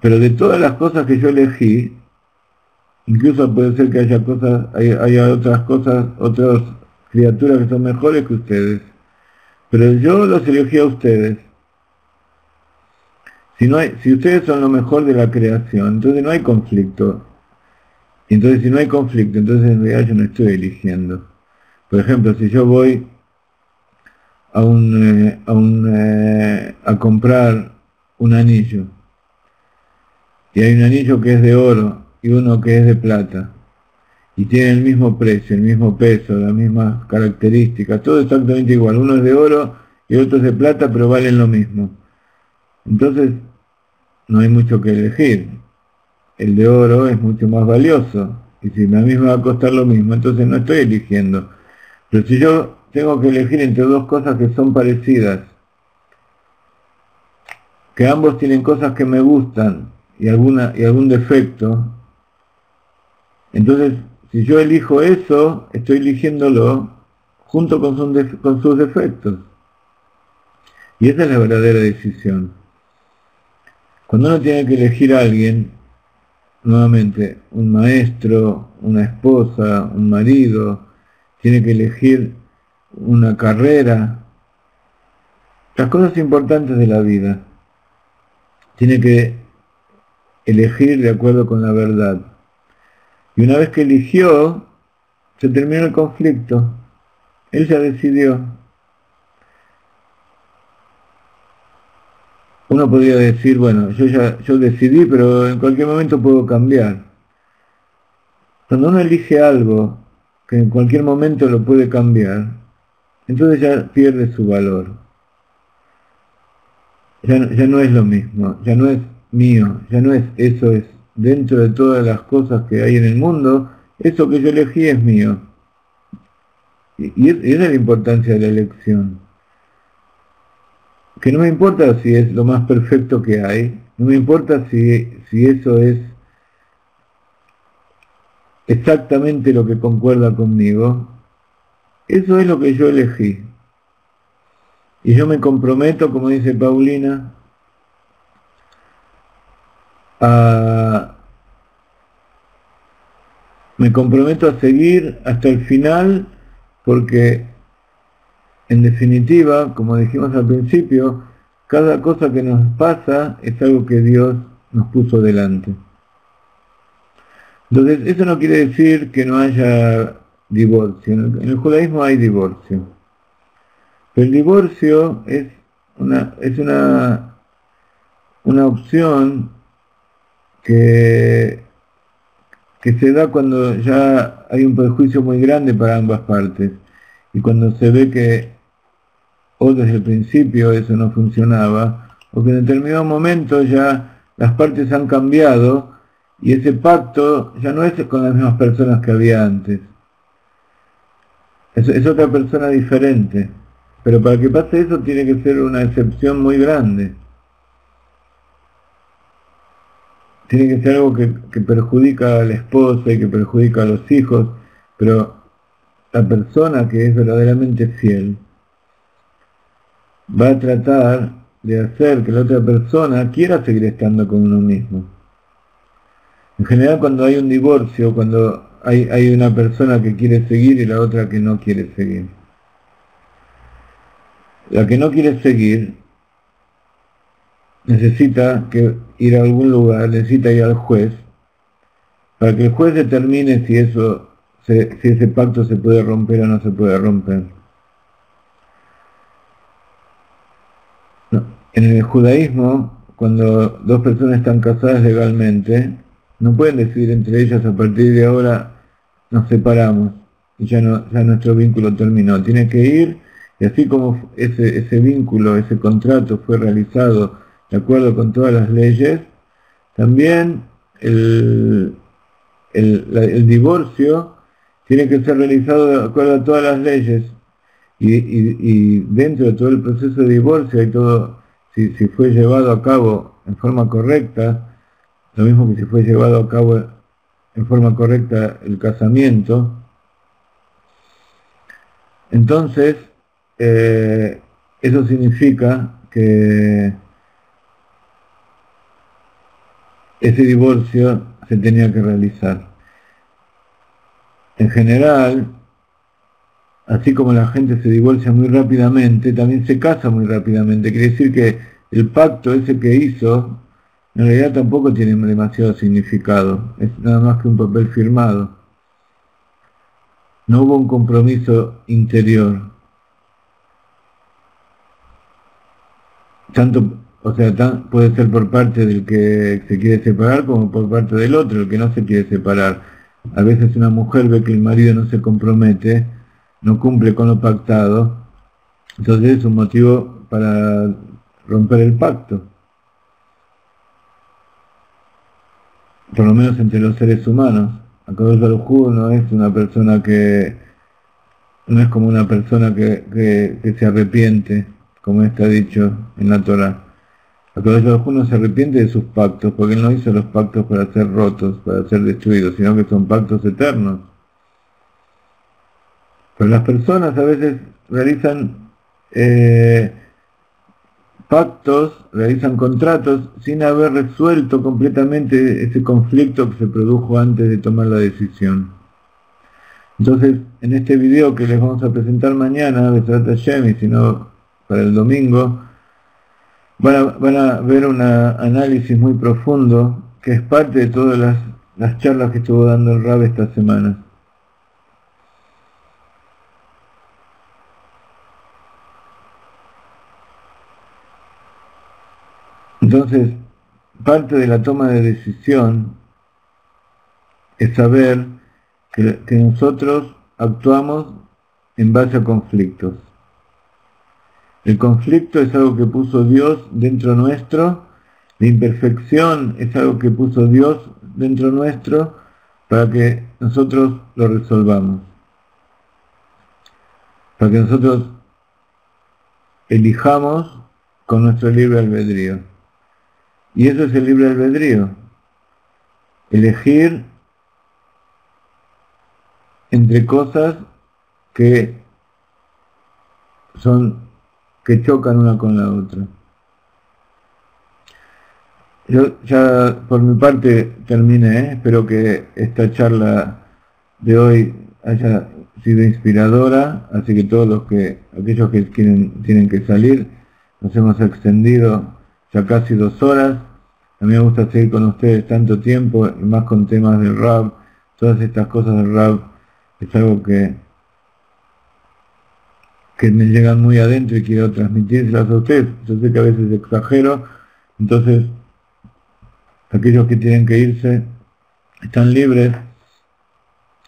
Pero de todas las cosas que yo elegí, incluso puede ser que haya otras criaturas que son mejores que ustedes. Pero yo los elegí a ustedes. Si ustedes son lo mejor de la creación, entonces no hay conflicto. Entonces si no hay conflicto, entonces en realidad yo no estoy eligiendo. Por ejemplo, si yo voy a comprar un anillo, y hay un anillo que es de oro y uno que es de plata, y tienen el mismo precio, el mismo peso, las mismas características, todo exactamente igual, uno es de oro y el otro es de plata, pero valen lo mismo. Entonces no hay mucho que elegir. El de oro es mucho más valioso, y si a mí me va a costar lo mismo, entonces no estoy eligiendo. Pero si yo tengo que elegir entre dos cosas que son parecidas, que ambos tienen cosas que me gustan y algún defecto, entonces si yo elijo eso, estoy eligiéndolo junto con sus defectos. Y esa es la verdadera decisión. Cuando uno tiene que elegir a alguien, nuevamente, un maestro, una esposa, un marido, tiene que elegir una carrera, las cosas importantes de la vida, tiene que elegir de acuerdo con la verdad. Y una vez que eligió, se terminó el conflicto. Él ya decidió. Uno podría decir, bueno, yo decidí, pero en cualquier momento puedo cambiar. Cuando uno elige algo que en cualquier momento lo puede cambiar, entonces ya pierde su valor. Ya no es lo mismo, ya no es mío, ya no es eso, es dentro de todas las cosas que hay en el mundo, eso que yo elegí es mío. Y esa es la importancia de la elección. Que no me importa si es lo más perfecto que hay, no me importa si eso es exactamente lo que concuerda conmigo, eso es lo que yo elegí. Y yo me comprometo, como dice Paulina, me comprometo a seguir hasta el final, porque en definitiva, como dijimos al principio, cada cosa que nos pasa es algo que Dios nos puso delante. Entonces, eso no quiere decir que no haya divorcio. En el judaísmo hay divorcio. Pero el divorcio es una opción que se da cuando ya hay un perjuicio muy grande para ambas partes. Y cuando se ve que o desde el principio eso no funcionaba, o que en determinado momento ya las partes han cambiado y ese pacto ya no es con las mismas personas que había antes. Es otra persona diferente. Pero para que pase eso tiene que ser una excepción muy grande. Tiene que ser algo que perjudica a la esposa y que perjudica a los hijos, pero la persona que es verdaderamente fiel va a tratar de hacer que la otra persona quiera seguir estando con uno mismo. En general, cuando hay un divorcio, cuando hay una persona que quiere seguir y la otra que no quiere seguir. La que no quiere seguir necesita ir a algún lugar, necesita ir al juez, para que el juez determine si ese pacto se puede romper o no se puede romper. No. En el judaísmo, cuando dos personas están casadas legalmente, no pueden decidir entre ellas a partir de ahora nos separamos y ya nuestro vínculo terminó. Tiene que ir, y así como ese vínculo, ese contrato fue realizado de acuerdo con todas las leyes, también el divorcio tiene que ser realizado de acuerdo a todas las leyes. Y dentro de todo el proceso de divorcio hay todo, si fue llevado a cabo en forma correcta, lo mismo que si fue llevado a cabo en forma correcta el casamiento, entonces eso significa que ese divorcio se tenía que realizar. En general, así como la gente se divorcia muy rápidamente, también se casa muy rápidamente. Quiere decir que el pacto ese que hizo, en realidad tampoco tiene demasiado significado. Es nada más que un papel firmado. No hubo un compromiso interior. Puede ser por parte del que se quiere separar como por parte del otro, el que no se quiere separar. A veces una mujer ve que el marido no se compromete, no cumple con lo pactado, entonces es un motivo para romper el pacto. Por lo menos entre los seres humanos. Akadosh Baruj Hu no es una persona no es como una persona que se arrepiente, como está dicho en la Torah. Akadosh Baruj Hu no se arrepiente de sus pactos, porque él no hizo los pactos para ser rotos, para ser destruidos, sino que son pactos eternos. Pero las personas a veces realizan pactos, realizan contratos sin haber resuelto completamente ese conflicto que se produjo antes de tomar la decisión. Entonces, en este video que les vamos a presentar mañana, de Shabbat Hashem, y si no para el domingo, van a ver un análisis muy profundo que es parte de todas las charlas que estuvo dando el Rab esta semana. Entonces, parte de la toma de decisión es saber que nosotros actuamos en base a conflictos. El conflicto es algo que puso Dios dentro nuestro, la imperfección es algo que puso Dios dentro nuestro para que nosotros lo resolvamos, para que nosotros elijamos con nuestro libre albedrío. Y eso es el libre albedrío, elegir entre cosas que chocan una con la otra. Yo ya por mi parte terminé, espero que esta charla de hoy haya sido inspiradora, así que aquellos que tienen que salir, nos hemos extendido ya casi 2 horas. A mí me gusta seguir con ustedes tanto tiempo, y más con temas del Rab, todas estas cosas del Rab, es algo que me llegan muy adentro y quiero transmitírselas a ustedes. Yo sé que a veces exagero, entonces aquellos que tienen que irse están libres.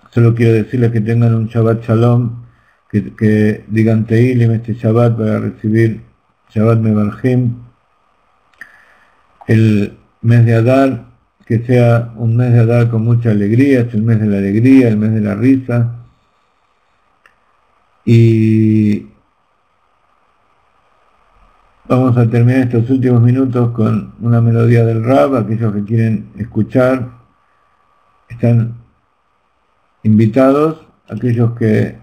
Solo quiero decirles que tengan un Shabbat Shalom, que digan Teilim este Shabbat para recibir Shabbat Mevarjim. El mes de Adar, que sea un mes de Adar con mucha alegría, es el mes de la alegría, el mes de la risa. Y vamos a terminar estos últimos minutos con una melodía del Rab. Aquellos que quieren escuchar están invitados. Aquellos que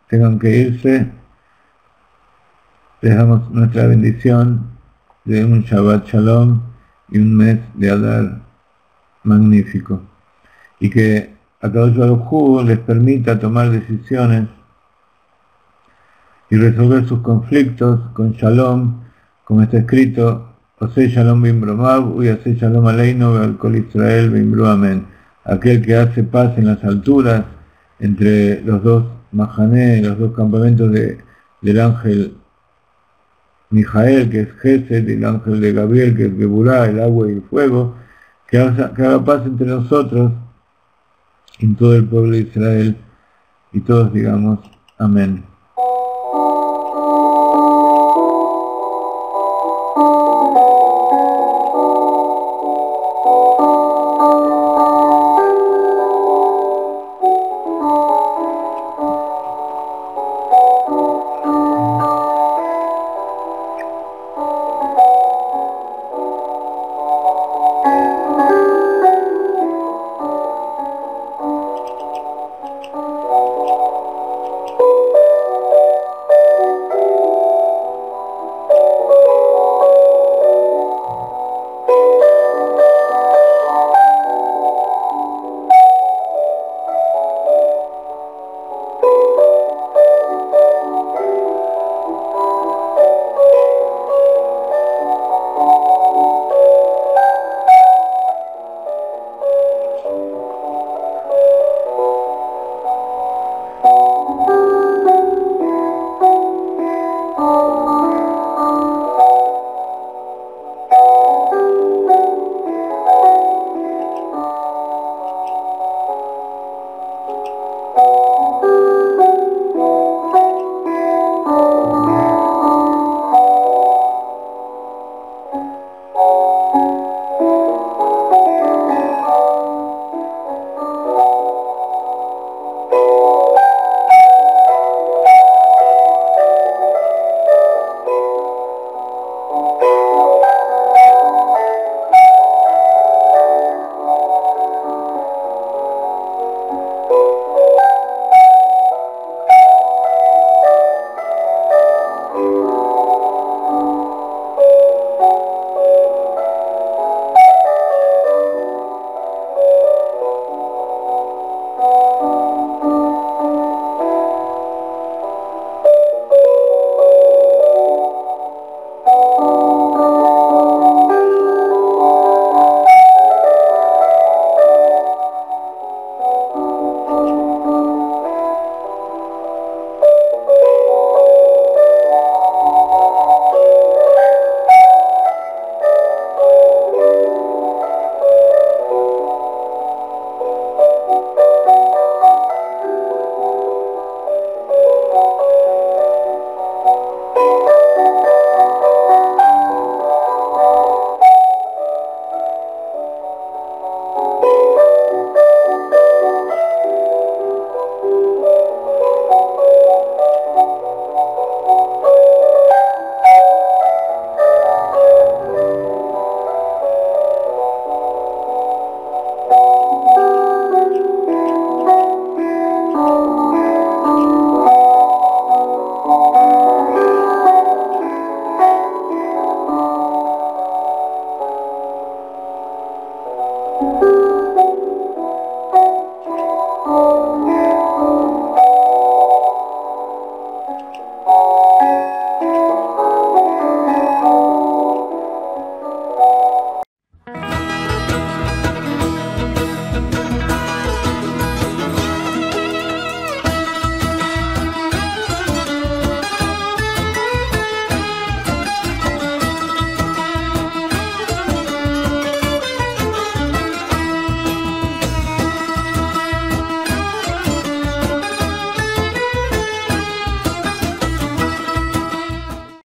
tengan que irse, les damos nuestra bendición de un Shabbat Shalom y un mes de Adar magnífico. Y que Akadosh Baruj Hu les permita tomar decisiones y resolver sus conflictos con Shalom, como está escrito, Osei Shalom Bimbromav, Uy Asei Shalom Aleinu, Be'al Israel Bimbru Amén. Aquel que hace paz en las alturas entre los dos Mahané, los dos campamentos del ángel Mijael, que es Gesed, y el ángel de Gabriel, que es Geburá, el agua y el fuego, que haga paz entre nosotros y en todo el pueblo de Israel, y todos digamos Amén.